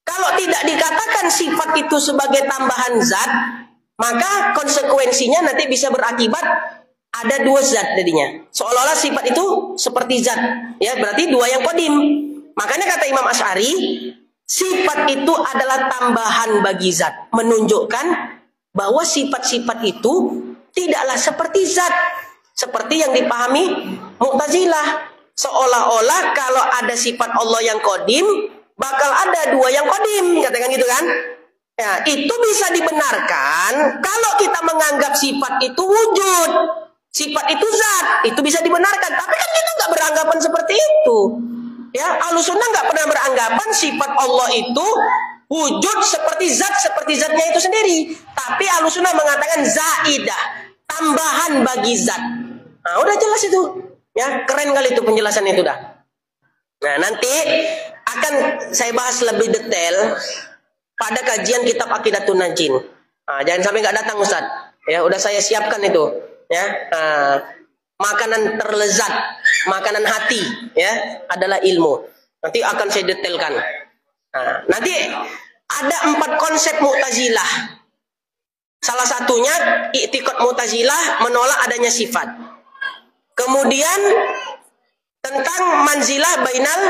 Kalau tidak dikatakan sifat itu sebagai tambahan zat, maka konsekuensinya nanti bisa berakibat ada dua zat jadinya. Seolah-olah sifat itu seperti zat, ya berarti dua yang qadim. Makanya kata Imam Asy'ari, sifat itu adalah tambahan bagi zat, menunjukkan bahwa sifat-sifat itu tidaklah seperti zat, seperti yang dipahami Mu'tazilah. Seolah-olah kalau ada sifat Allah yang qadim, bakal ada dua yang qadim, katakan gitu kan? Ya, itu bisa dibenarkan kalau kita menganggap sifat itu wujud, sifat itu zat, itu bisa dibenarkan. Tapi kan kita nggak beranggapan seperti itu. Ya, Ahlussunnah nggak pernah beranggapan sifat Allah itu wujud seperti zatnya itu sendiri. Tapi Ahlussunnah mengatakan zaidah, tambahan bagi zat. Nah, udah jelas itu. Ya, keren kali itu penjelasan itu dah. Nah, nanti akan saya bahas lebih detail pada kajian kitab Aqidatun Najin. Nah, jangan sampai nggak datang Ustaz. Ya, udah saya siapkan itu. Ya, makanan terlezat, makanan hati, ya, adalah ilmu. Nanti akan saya detailkan. Nah, nanti ada 4 konsep Mu'tazilah. Salah satunya i'tiqad Mu'tazilah menolak adanya sifat. Kemudian tentang manzilah bainal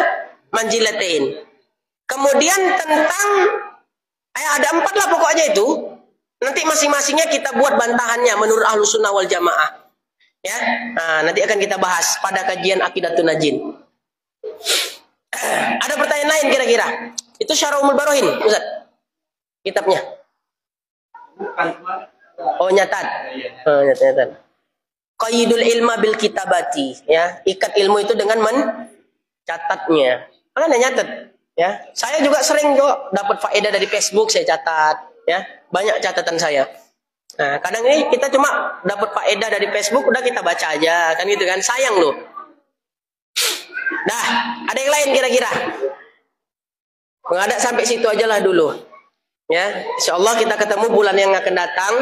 manzilatain. Kemudian tentang ada 4 lah pokoknya itu. Nanti masing-masingnya kita buat bantahannya menurut Ahlussunnah wal Jamaah. Ya, nah, nanti akan kita bahas pada kajian Aqidatun Najin. Ada pertanyaan lain kira-kira? Itu Syarah Umul Barohin, Ustaz. Kitabnya. Oh, nyatat. Oh, nyatat. Qaidul ilma bil kitabati, ya, ikat ilmu itu dengan mencatatnya. Kan nyatat, ya. Saya juga sering kok dapat faedah dari Facebook, saya catat, ya. Banyak catatan saya. Nah, kadang ini kita cuma dapat faedah dari Facebook, udah kita baca aja, kan gitu kan. Sayang loh. Nah, ada yang lain kira-kira? Nggak ada, sampai situ aja lah dulu. Ya, insyaallah kita ketemu bulan yang akan datang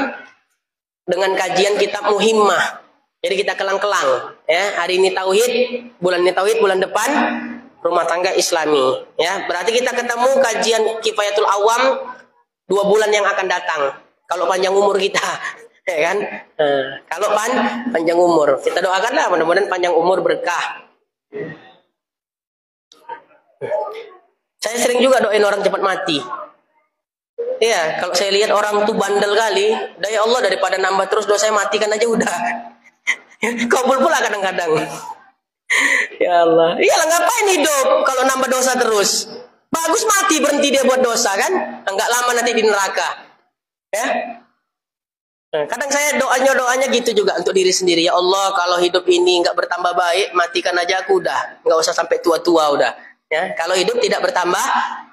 dengan kajian kitab Muhimmah. Jadi kita kelang-kelang, ya. Hari ini tauhid, bulan depan rumah tangga Islami, ya. Berarti kita ketemu kajian Kifayatul Awam 2 bulan yang akan datang. Kalau panjang umur kita, ya kan? Kalau panjang umur, kita doakanlah mudah-mudahan panjang umur berkah. Saya sering juga doain orang cepat mati. Iya, kalau saya lihat orang tuh bandel kali, ya Allah daripada nambah terus dosa, saya matikan aja udah. Kabul pula kadang-kadang. Ya Allah. Iyalah, ngapain hidup kalau nambah dosa terus? Bagus mati, berhenti dia buat dosa kan? Enggak lama nanti di neraka. Ya. Kadang saya doanya gitu juga untuk diri sendiri. Ya Allah, kalau hidup ini enggak bertambah baik, matikan aja aku udah. Enggak usah sampai tua-tua udah. Ya, kalau hidup tidak bertambah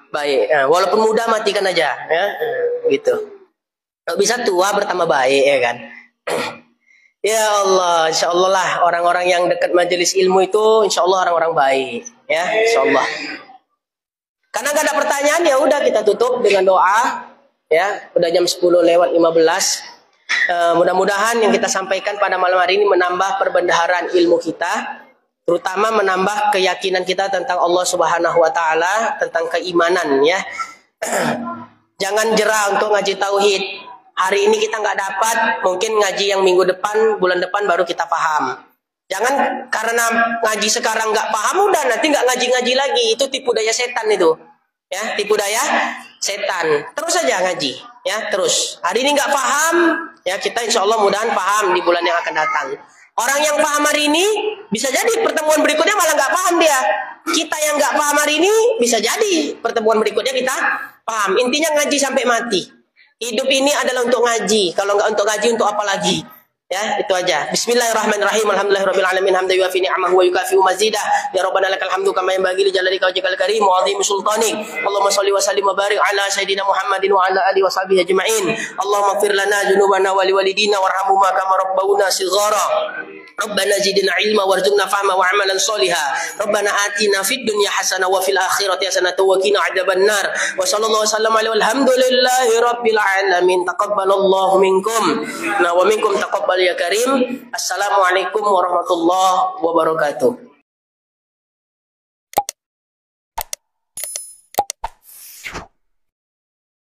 baik, walaupun muda matikan aja, ya. Gitu. Kalau bisa tua bertambah baik, ya kan? Ya Allah, insya Allah lah orang-orang yang dekat majelis ilmu itu insya Allah orang-orang baik, ya, insya Allah. Karena gak ada pertanyaan, ya udah kita tutup dengan doa, ya. Udah jam 10:15. Mudah-mudahan yang kita sampaikan pada malam hari ini menambah perbendaharaan ilmu kita, terutama menambah keyakinan kita tentang Allah Subhanahu Wa Taala, tentang keimanan, ya. Jangan jera untuk ngaji tauhid. Hari ini kita nggak dapat, mungkin ngaji yang minggu depan, bulan depan baru kita paham. Jangan karena ngaji sekarang nggak paham, udah nanti nggak ngaji-ngaji lagi. Itu tipu daya setan itu, ya, tipu daya setan. Terus aja ngaji, ya, terus. Hari ini nggak paham, ya, kita insya Allah mudahan paham di bulan yang akan datang. Orang yang paham hari ini bisa jadi pertemuan berikutnya malah nggak paham dia. Kita yang nggak paham hari ini bisa jadi pertemuan berikutnya kita paham. Intinya ngaji sampai mati. Hidup ini adalah untuk ngaji. Kalau nggak untuk ngaji, untuk apa lagi? Ya, itu aja. Bismillahirrahmanirrahim. Alhamdulillahirabbil alamin. Hamdan yuafi ni'amahu wa yukafi'u mazidah. Ya Rabbana lakal hamdu kama yanbaghi li jalalika wajhikal karim wa 'azimi sultanik. Allahumma shalli wa sallim wa barik ala sayidina Muhammadin wa ala alihi wa sahbihi ajma'in. Allahumma ighfir lana dzunubana wa liwalidina warhamhuma kama rabbawna shighara. Rabbana zidna ilma warzuqna fahma wa amalan sholiha. Rabbana atina fid dunya hasanah wa fil akhirati hasanah wa qina adzabannar. Wa sallallahu wasallam alaihi walhamdulillahi rabbil alamin. Taqabbalallahu minkum. Wa minkum taqabbal ya karim. Assalamualaikum warahmatullahi wabarakatuh.